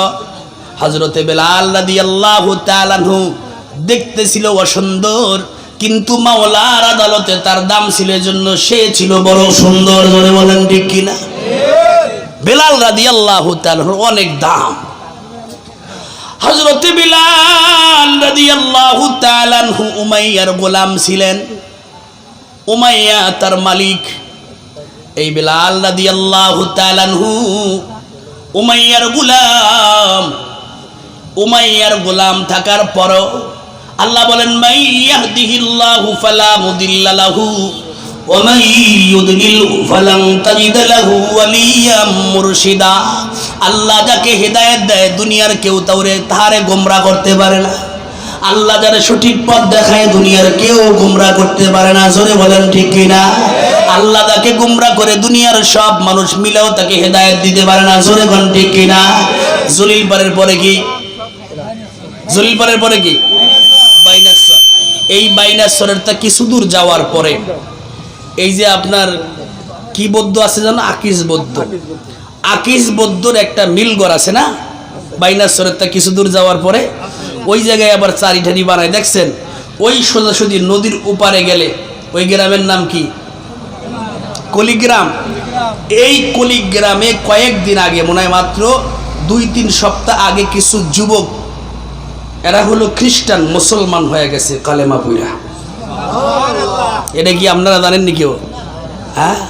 হযরতে বেলাল রাদিয়াল্লাহু তাআলা আনহু দেখতে ছিল অসুন্দর, কিন্তু মাওলার আদালতে তার দাম ছিল, এজন্য সে ছিল বড় সুন্দর। জোরে বলেন ঠিক কিনা? বেলাল রাদিয়াল্লাহু তাআলা অনেক দাম। হযরতে বেলাল রাদিয়াল্লাহু তাআলা আনহু উমাইয়ার গোলাম ছিলেন। উমাইয়া তার মালিক। এই বেলাল রাদিয়াল্লাহু তাআলা আনহু উমাইয়ার গোলাম। উমাইয়ার গোলাম থাকার পরও আল্লাহ বলেন মান ইয়াহদিহিল্লাহু ফালা মুদিল্লা লাহু ওয়া মান ইউদ্লিলহু ফালান তাজিদ লাহু ওয়ালিয়াম মুরশিদা। আল্লাহ যাকে হেদায়েত দেয় দুনিয়ার কেউ তারে গোমরা করতে পারে না। আল্লাহ যারা সঠিক পথ দেখায় দুনিয়ার কেউ গোমরা করতে পারে না। জোরে বলেন ঠিক কিনা? আল্লাহ তাকে গোমরা করে দুনিয়ার সব মানুষ মিলেও তাকে হেদায়েত দিতে পারে না। জোরে বলেন ঠিক কিনা? জলিল পারের পরে কি? জলিল পারের পরে কি? বাইনাসর। এই বাইনাসরের তা কিছু দূর যাওয়ার পরে এই যে আপনার কি বৌদ্ধ আছে জানো? আকিস বৌদ্ধ। আকিস বৌদ্ধর একটা মিলঘর আছে না বাইনাসরের তা কিছু দূর যাওয়ার পরে, ওই জায়গায় আবার চারিঠানি বানায় দেখছেন। ওই সোজাসুজি নদীর উপারে গেলে ওই গ্রামের নাম কি? কলিগ্রাম। এই কলিগ্রামে কয়েকদিন আগে মনে হয় মাত্র 2-3 সপ্তাহ আগে কিছু যুবক, এরা হলো খ্রিস্টান, মুসলমান হয়ে গেছে কালেমা পইরা। এটা কি আপনারা জানেননি কেউ? হ্যাঁ,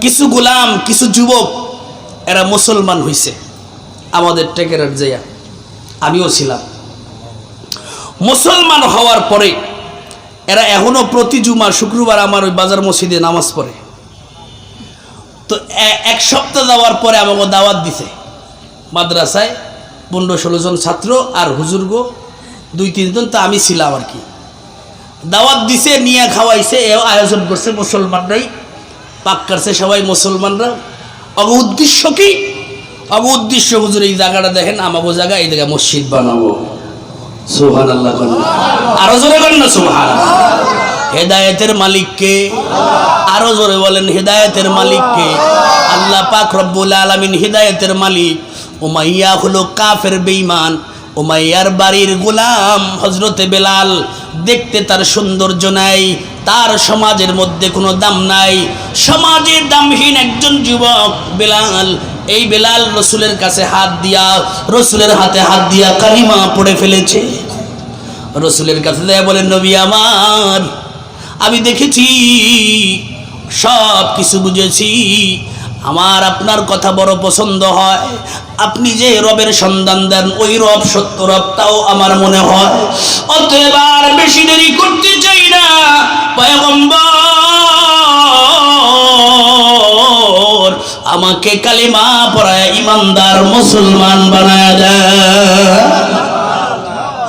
কিছু গোলাম, কিছু যুবক এরা মুসলমান হইছে আমাদের টেকেরার জায়গা, আমিও ছিলাম। মুসলমান হওয়ার পরে এরা এখনো প্রতি জুমা শুক্রবার আমার ওই বাজার মসজিদে নামাজ পড়ে। তো এক সপ্তাহ যাওয়ার পরে আমাকে দাওয়াত দিছে মাদ্রাসায়, 15-16 জন ছাত্র আর হুজুরগো 2-3 জন, তো আমি ছিলাম আর কি। দাওয়াত দিছে, নিয়ে খাওয়াইছে, এও আয়োজন করছে মুসলমানরাই, পাক করছে সবাই মুসলমানরা। অগ উদ্দেশ্য কি? অগ উদ্দেশ্য হুজুর এই জায়গাটা দেখেন আমাগো জায়গা, এই জায়গায় মসজিদ বানাবো। সুবহানাল্লাহ, আরো জোরে বলেন না সুবহানাল্লাহ। হেদায়েতের মালিক কে? আরো জোরে বলেন হেদায়েতের মালিক কে? আল্লাহ পাক রব্বুল আলামিন হেদায়েতের মালিক। উমাইয়া হলো কাফের বেঈমান, উমাইয়ার বাড়ির গোলাম হযরতে বেলাল। দেখতে তার সৌন্দর্য নাই, তার সমাজের মধ্যে কোনো দাম নাই, সমাজে দামহীন একজন যুবক বেলাল। এই বেলাল রসুলের কাছে হাত দিয়া, রসুলের হাতে হাত দিয়া কালিমা পড়ে ফেলেছে। রসুলের কাছে দেয়া বলেন নবী আমার, আমি দেখেছি, সব কিছু বুঝেছি, আমার আপনার কথা বড় পছন্দ হয়। আপনি যে রবের সন্ধান দেন ওই রব সত্য রব, তাও আমার মনে হয়। অতএব আর বেশি দেরি করতে চাই না, পয়গম্বর আমাকে কালিমা পড়ায় ইমানদার মুসলমান বানায় দেয়।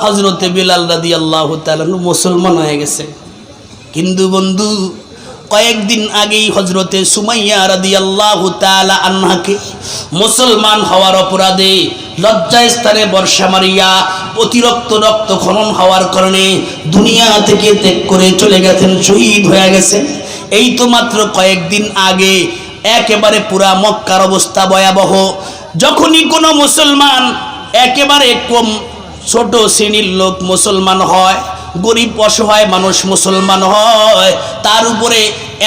হযরতে বেলাল রাদিয়াল্লাহু তাআলা মুসলমান হয়ে গেছে। কিন্তু বন্ধু, কয়েকদিন আগেই হযরতে সুমাইয়া রাদিয়াল্লাহু তাআলা আনহাকে মুসলমান হওয়ার অপরাধে লজ্জায় স্থানে বর্ষা মারিয়া অতিরিক্ত রক্ত খনন হওয়ার কারণে দুনিয়া থেকে ত্যাগ করে চলে গেছেন, শহীদ হয়ে গেছেন। এই তো মাত্র কয়েকদিন আগে একেবারে পুরা মক্কার অবস্থা ভয়াবহ। যখনই কোনো মুসলমান, একেবারে কম ছোট শ্রেণীর লোক মুসলমান হয়, গরিব অসহায় মানুষ মুসলমান হয়, তার উপরে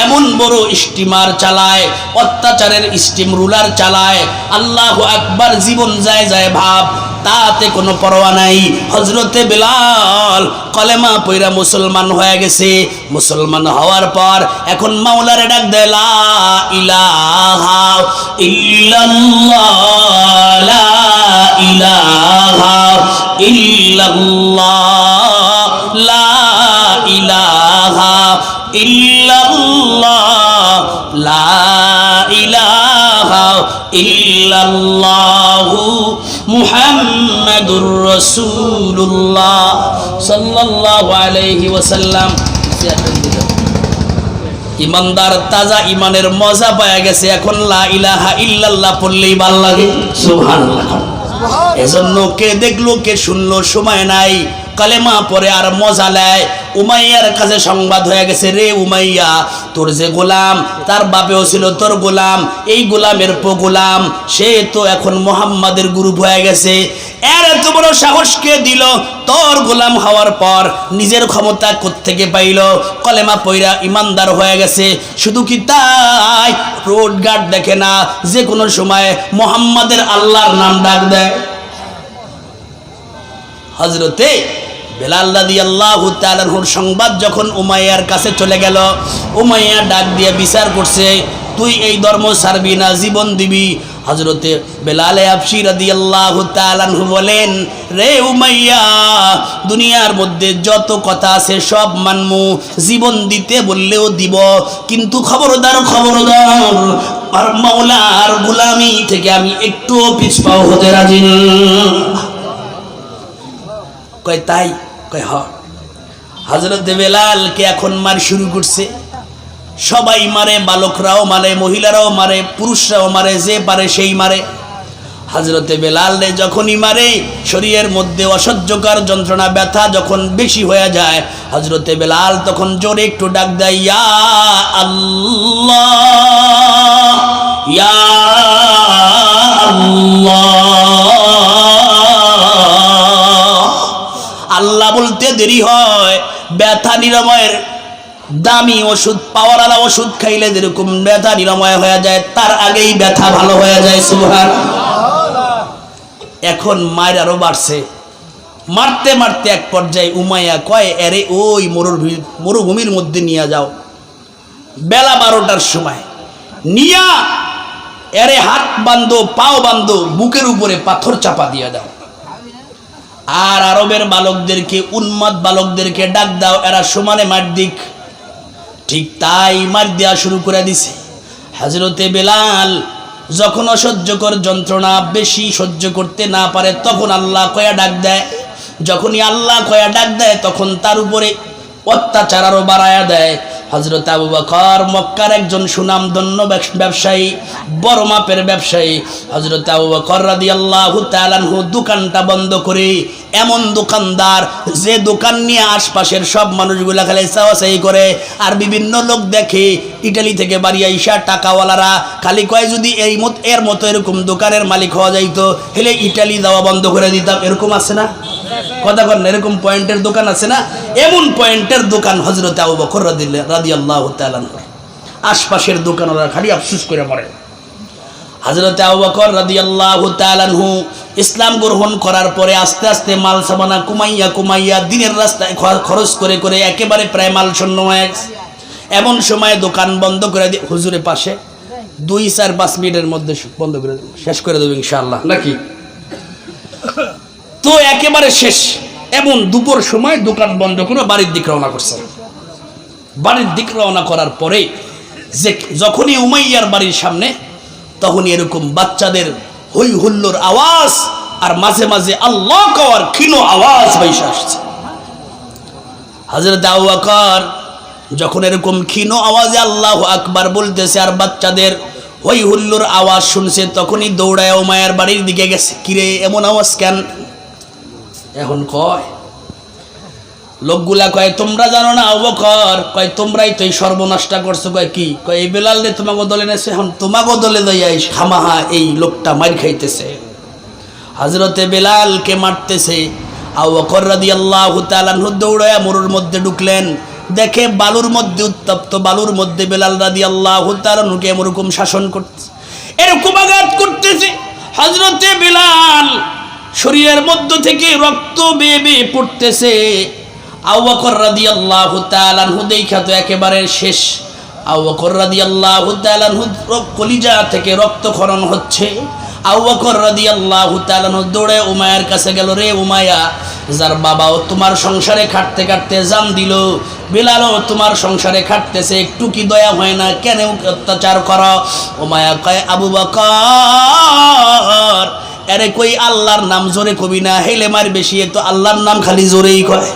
এমন বড় স্টিমার চালায়, অত্যাচারের স্টিম রুলার চালায়, আল্লাহু আকবার, জীবন যায় যায় ভাব, তাতে কোনো পরোয়া নাই। হযরতে বেলাল কলেমা পয়রা মুসলমান হয়ে গেছে। মুসলমান হওয়ার পর এখন মাওলারে ডাক দেয়, লা ইলাহা ইল্লাল্লাহ, লা ইলাহা ইল্লাল্লাহ, লা ইলাহা ইল্লাল্লাহ, লা ইলাহা ইল্লাল্লাহু মুহাম্মাদুর রাসূলুল্লাহ সাল্লাল্লাহু আলাইহি ওয়াসাল্লাম। ইমানদার তাজা ইমানের মজা পাওয়া গেছে, এখন লা ইলাহা ইল্লাল্লাহ পড়লেই ভালো লাগে। সুবহানাল্লাহ। এজন্য কে দেখলো কে শুনলো সময় নাই, কালেমা পরে আর মজা নেয়। উমাইয়ার কাছে সংবাদ হয়ে গেছে, রে উমাইয়া, তোর যে গোলাম তার বাপেও ছিল তোর গোলাম, এই গোলামের গোলাম সে তো এখন মুহাম্মাদের গ্রুপ হয়ে গেছে। এর এত বড় সাহস কে দিল? তোর গোলাম হওয়ার পর নিজের ক্ষমতা কোত্থেকে পাইল? কলেমা পয়রা ইমানদার হয়ে গেছে। শুধু কি তাই, রোড গার্ড দেখে না, যে কোনো সময় মুহাম্মাদের আল্লাহর নাম ডাক দেয়। হযরতে বেলাল রাদিয়াল্লাহু তাআলা আনহুর সংবাদ যখন উমাইয়ার কাছে চলে গেল, উমাইয়া ডাক দিয়ে বিচার করছে, তুই এই ধর্ম ছাড়বি না জীবন দিবি? হযরতে বেলাল হাবশী রাদিয়াল্লাহু তাআলা আনহু বলেন, রে উমাইয়া, দুনিয়ার মধ্যে যত কথা আছে সব মানমু, জীবন দিতে বললেও দিব, কিন্তু খবরদার খবরদার, আর মাওলার গোলামি থেকে আমি একটুও পিছপাও হতে রাজি না। কয় তাই? কয় হ। হযরত বেলালকে এখন মার শুরু করছে, সবাই মারে, বালকরাও মারে, মহিলারাও মারে, পুরুষরাও মারে, যে পারে সেই মারে। হযরত বেলাল রে যখনই মারে, শরীরের মধ্যে অসহ্যকর যন্ত্রণা ব্যথা যখন বেশি হয়ে যায়, হযরত বেলাল তখন জোরে একটু ডাক দেয়, ইয়া আল্লাহ, ইয়া আল্লাহ। আল্লাহ বলতে দেরি হয়, ব্যথা নিরাময়ের দামি ওষুধ, পাওয়ারওয়ালা ওষুধ খাইলে যেরকম ব্যথা নিরাময় হয়ে যায়, তার আগেই ব্যথা ভালো হয়ে যায়। সুবহানাল্লাহ। এখন মায়ের আরো বাড়ছে, মারতে মারতে এক পর্যায়ে উমাইয়া কয়, এরে ওই মরুভূমির মধ্যে নিয়ে যাও, বেলা 12টার সময় নিয়া এরে হাত বান্ধো, পাও বান্ধো, বুকের উপরে পাথর চাপা দিয়ে দাও, আর আরবের বালকদেরকে, উন্মাদ বালকদেরকে ডাক দাও, এরা সমানে মার দিক। ঠিক তাই মার দেওয়া শুরু করে দিছে। হযরতে বেলাল যখন অসহ্যকর যন্ত্রণা বেশি সহ্য করতে না পারে, তখন আল্লাহ কয়া ডাক দেয়। যখনই আল্লাহ কয়া ডাক দেয়, তখন তার উপরে অত্যাচার আরো বাড়ায়া দেয়। হযরত আবু বকর মক্কার একজন সুনামধন্য ব্যবসায়ী, বড় মাপের ব্যবসায়ী। হযরত আবু বকর রাদিয়াল্লাহু তাআলা আনহু দোকানটা বন্ধ করে, এমন দোকানদার যে দোকান নিয়ে আশপাশের সব মানুষগুলা খালি চাওয়াচাই করে, আর বিভিন্ন লোক দেখে ইটালি থেকে বাড়ি আইসা টাকাওয়ালারা খালি কয়, যদি এর মতো এরকম দোকানের মালিক হওয়া যাইতো, হেলে ইটালি যাওয়া বন্ধ করে দিতাম। এরকম আছে না কথা বল না? এরকম পয়েন্টের দোকান আছে না? এমন পয়েন্টের দোকান হযরত আবু বকর রাদিয়াল্লাহু তাআলা আনহু। আশপাশের দোকানওয়ালা খালি আফসোস করে মরে। হযরত আবু বকর রাদিয়াল্লাহু তাআলা আনহু ইসলাম গ্রহণ করার পরে আস্তে আস্তে মাল সামানা কুমাইয়া দিনের রাস্তায় খরচ করে করে একেবারে প্রায় মাল শূন্য হয়ে গেছে। এমন সময় দোকান বন্ধ করে দিয়ে হুজুরের পাশে 2-4-5 মিনিটের মধ্যে বন্ধ করে দেব, শেষ করে দেবো ইনশাআল্লাহ, নাকি? তো একেবারে শেষ। এমন দুপুর সময় দোকান বন্ধ করে বাড়ির দিক রওনা করছে। বাড়ির দিক রওনা করার পরে যে যখনই উমাইয়ার বাড়ির সামনে, তখনই এরকম বাচ্চাদের হই হুল্লোর আওয়াজ, আর মাঝে মাঝে আল্লাহ কওয়ার ক্ষীণ আওয়াজ বাইসা আসছে। হযরত আবু বকর যখন এরকম ক্ষীণ আওয়াজে আল্লাহু আকবার বলতেছে আর বাচ্চাদের হই হুল্লোর আওয়াজ শুনছে, তখনই দৌড়ায় উমাইয়ার বাড়ির দিকে গেছে। কিরে এমন আওয়াজ কেন? এখন কয় লোকগুলা কয়, তোমরা জানো না আবু বকর? কয় তোমরাই তো এই সর্বনাশটা করছো। কয় কি? কয় এই বেলাল রে তোমাকে দলে নেছে, এখন তোমাকে দলে দইয়াই খামাহা এই লোকটা মার খাইতেছে, হযরতে বেলালকে মারতেছে। আবু বকর রাদিয়াল্লাহু তাআলা আনহু দৌড়ায়া মরুর মধ্যে ঢুকলেন, দেখে বালুর মধ্যে, উত্তপ্ত বালুর মধ্যে বেলাল রাদিয়াল্লাহু তাআলা আনহুকে এরকম শাসন করতেছে, এরকম আঘাত করতেছে। হযরতে বেলাল শরীরের মধ্য থেকে রক্ত বেয়ে বেয়ে পড়তেছে। আবু বকর রাদিয়াল্লাহু তাআলা আনহু দেখা তো একেবারে শেষ। আবু বকর রাদিয়াল্লাহু তাআলা আনহু কলিজা থেকে রক্তক্ষরণ হচ্ছে, আবু বকর রাদিয়াল্লাহু তাআলা দৌড়ে উমাইয়ার কাছে গেল, রে উমাইয়া, যার বাবাও তোমার সংসারে খাটতে খাটতে জান দিল, বিলালও তোমার সংসারে খাটতেছে, একটু কি দয়া হয় না? কেন অত্যাচার করো? উমাইয়া কয়, আবু বকর, আরে কই আল্লাহর নাম জোরে কবি না, হেলে মার বেশি, তো আল্লাহর নাম খালি জোরেই কয়।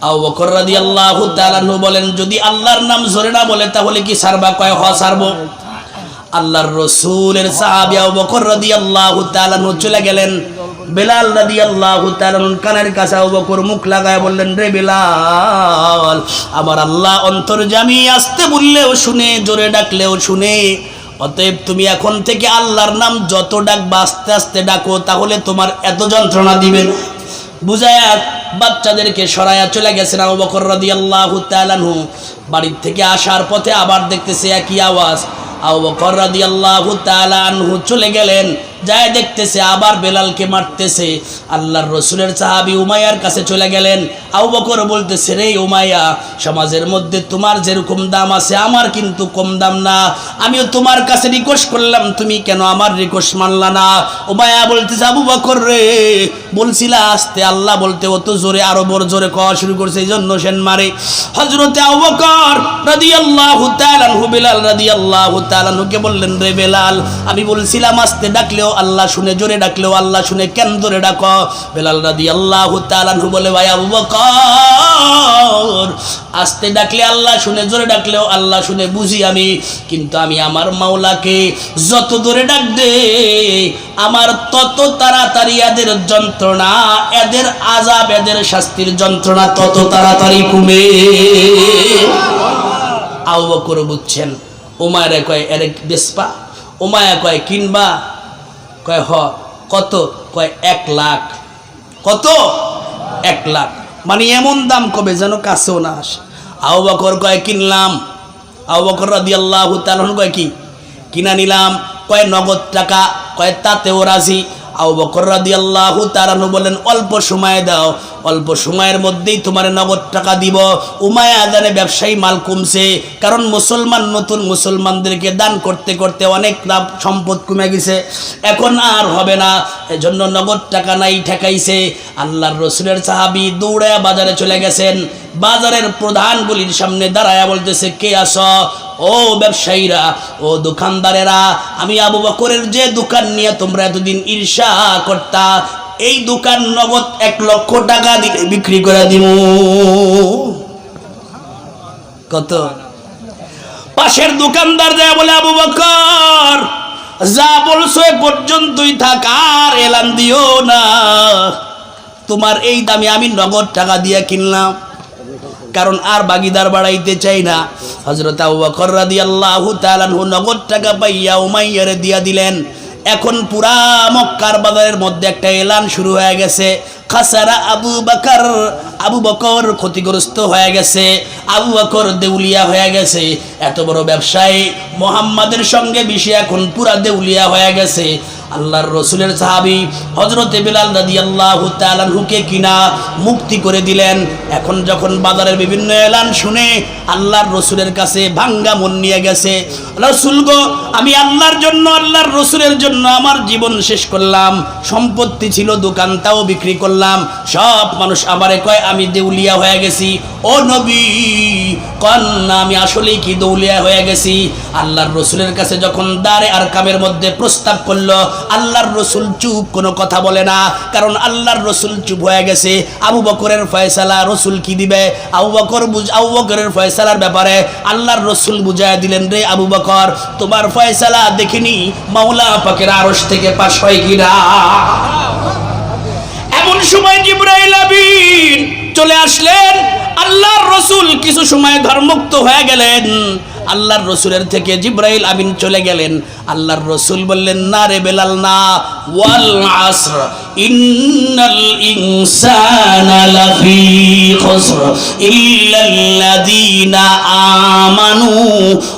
আবু বকর রাদিয়াল্লাহু তাআলা বলেন, যদি আল্লাহর নাম জোরে না বলে তাহলে কি ছাড়বা? কয়, হ ছাড়বো। আল্লাহর রাসূলের সাহাবী আবু বকর রাদিয়াল্লাহু তাআলা চলে গেলেন। বেলাল রাদিয়াল্লাহু তাআলা কানের কাছে আবু বকর মুখ লাগায় বললেন, রে বেলাল, আমার আল্লাহ অন্তর্যামী, আসতে বললেও শুনে, জোরে ডাকলেও শুনে, অতএব তুমি এখন থেকে আল্লাহর নাম যত ডাকবা আস্তে আস্তে ডাকো, তাহলে তোমার এত যন্ত্রণা দিবে না। বুঝায়া বাচ্চাদেরকে সরায়া চলে গেছেন আবু বকর রাদিয়াল্লাহু তাআলা। বাড়ির থেকে আসার পথে আবার দেখতেছে একই আওয়াজ। আবু বকর রাদিয়াল্লাহু তাআলা আনহু চলে গেলেন, যায় দেখতেছে আবার বেলালকে মারতেছে। আল্লাহর রাসূলের সাহাবী উমাইয়ার কাছে চলে গেলেন। আবু বকর বলতেছে, রে উমাইয়া, সমাজের মধ্যে তোমার যেরকম দাম আছে আমার কিন্তু কম দাম না, আমিও তোমার কাছে রিকোয়েস্ট করলাম, তুমি কেন আমার রিকোয়েস্ট মানলা না? উমাইয়া বলতেছে, আবু বকর রে, বলছিলা আস্তে, আল্লাহ বলতে অত জোরে আরো বড় জোরে কওয়া শুরু করছে, এই জন্য সেন মারে। হযরতে আবু বকর রাদিয়াল্লাহু তাআলা আনহু বেলাল রাদিয়াল্লাহু তাআলা আনহুকে বললেন, রে বেলাল, আমি বলছিলাম আস্তে ডাকলেও আল্লাহ শুনে, জোরে ডাকলেও আল্লাহ শুনে, কেন জোরে ডাকো? বেলাল রাদিয়াল্লাহু তাআলা আনহু বলে, ভাই আবু বকর, আস্তে ডাকলে আল্লাহ শুনে, জোরে ডাকলেও আল্লাহ শুনে বুঝি আমি, কিন্তু আমি আমার মাওলাকে যত জোরে ডাক দে আমার তত তাড়াতাড়ি এদের যন্ত্রণা, এদের আযাব, এদের শাস্তির যন্ত্রণা তত তাড়াতাড়ি কমে। আবু বকর বুঝছেন। উমাইয়া কয়, এরে বেসপা? উমাইয়া কয়, কিনবা? কয়, হ। কত? কয়, 1 লাখ। কত? 1 লাখ। মানে এমন দাম কবে যেন কাছেও না আসে। আবু বকর কয়, কিনলাম। আবু বকর রাদিয়াল্লাহু তাআলা কয়, কি কিনা নিলাম? কয়, নগদ টাকা। কয়, তাতেও রাজি। আবু বকর রাদিয়াল্লাহু তাআলা বলেন, অল্প সময় দাও, অল্প সময়ের মধ্যেই তোমার নগদ টাকা দিব। উমাইয়া জানে ব্যবসায়ী মাল কমছে, কারণ মুসলমান নতুন মুসলমানদেরকে দান করতে করতে অনেক সম্পদ কমে গেছে, এখন আর হবে না, এজন্য নগদ টাকা নাই, ঠেকাইছে। আল্লাহর রাসূলের সাহাবী দৌড়ায়া বাজারে চলে গেছেন। বাজারের প্রধান গলির সামনে দাঁড়ায়া বলতেছে, কে আসো? ও ব্যবসায়ীরা, ও দোকানদারেরা, আমি আবু বকরের যে দোকান নিয়ে তোমরা এতদিন ঈর্ষা করতা, এই দোকান নগদ 1 লক্ষ টাকা দিলে বিক্রি করে দিব। কত? পাশের দোকানদার যায় বলে, আবু বকর, যা বলছো এ পর্যন্তই থাক, আর এলান দিও না, তোমার এই দামে আমি নগদ টাকা দিয়ে কিনলাম, কারণ আর বাগিদার বাড়াইতে চাই না। হযরত আবু বকর রাদিয়াল্লাহু তাআলা নগদ টাকা পাইয়া উমাইয়ারে দিয়া দিলেন। এখন পুরা মক্কার বাজারের মধ্যে একটা এলান শুরু হয়ে গেছে, খাসারা আবু বকর, আবু বকর ক্ষতিগ্রস্ত হয়ে গেছে, আবু বকর দেউলিয়া হয়ে গেছে। এত বড় ব্যবসায়ী মুহাম্মাদের সঙ্গে মিশে এখন পুরা দেউলিয়া হয়ে গেছে। আল্লাহর রাসূলের সাহাবী হযরতে বিলাল রাদিয়াল্লাহু তাআলা আনহুকে কিনা মুক্তি করে দিলেন। এখন যখন বাজারের বিভিন্ন এলান শুনে আল্লাহর রাসূলের কাছে ভাঙ্গা মন নিয়ে গেছে, রাসূল গো, আমি আল্লাহর জন্য, আল্লাহর রাসূলের জন্য আমার জীবন শেষ করলাম, সম্পত্তি ছিল দোকান তাও বিক্রি করলাম, সব মানুষ আমারে কয় আমি দেউলিয়া হয়ে গেছি। ও নবী, কন না আমি আসলেই কি দেউলিয়া হয়ে গেছি? আল্লাহর রাসূলের কাছে যখন দারে আরকামের মধ্যে প্রস্তাব করলো, আল্লাহর রাসূল চুপ, কোনো কথা বলে না, কারণ আল্লাহর রাসূল চুপ হয়ে গেছে। আবু বকরের ফয়সালা রাসূল কি দিবে? আবু বকরের ফয়সালার ব্যাপারে আল্লাহর রাসূল বুঝায় দিলেন, রে আবু বকর, তোমার ফয়সালা দেখিনি মাওলা পাকের আরশ থেকে পাশ হয় কিনা। এমন সময় জিবরাইল আমিন চলে আসলেন। আল্লাহর রাসূল কিছু সময় ঘরমুক্ত হয়ে গেলেন। আল্লাহর রাসূলের থেকে জিবরাইল আমিন চলে গেলেন। আল্লাহর রাসূল বললেন, না রে বেলাল, না, ওয়াল আসর ইন্নাল ইনসানা লাফি খুসর ইল্লাল্লাযীনা আমানু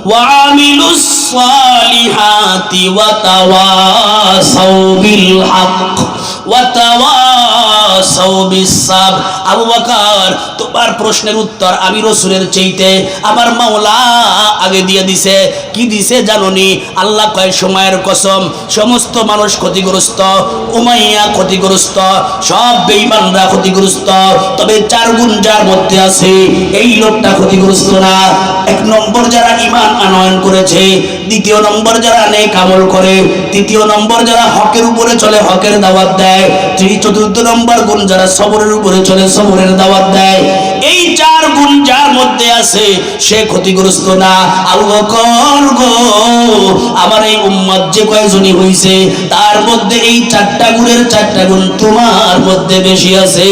ওয়া আমিলুস সালিহাতি ওয়া তাওয়াসাউ বিল হক ওয়া সাউবিসাব। আবু বকর, তোমার প্রশ্নের উত্তর আমি রাসূলের চাইতে আমার মাওলা আগে দিয়ে দিছে। কি দিছে জানোনি? আল্লাহ কয় সময়ের কসম, সমস্ত মানুষ ক্ষতিগ্রস্ত, উমাইয়া ক্ষতিগ্রস্ত, সব বেঈমানরা ক্ষতিগ্রস্ত, তবে 4 গুণ যার মধ্যে আছে এই লোকটা ক্ষতিগ্রস্ত না। 1 নম্বর যারা ঈমান আনয়ন করেছে, 2 নম্বর যারা নেক আমল করে, 3 নম্বর যারা হকের উপরে চলে, হকের দাওয়াত দেয়, 4 নম্বর গুণ যারা সবরের উপরে চলে, সবরের দাওয়াত দেয়। এই 4 গুণ যার মধ্যে আছে সে ক্ষতিগ্রস্ত না। আবু বকর গো, আমার এই উম্মত যে কয়জনই হইছে তার মধ্যে এই 4টা গুণের 4টা গুণ তোমার মধ্যে বেশি আছে।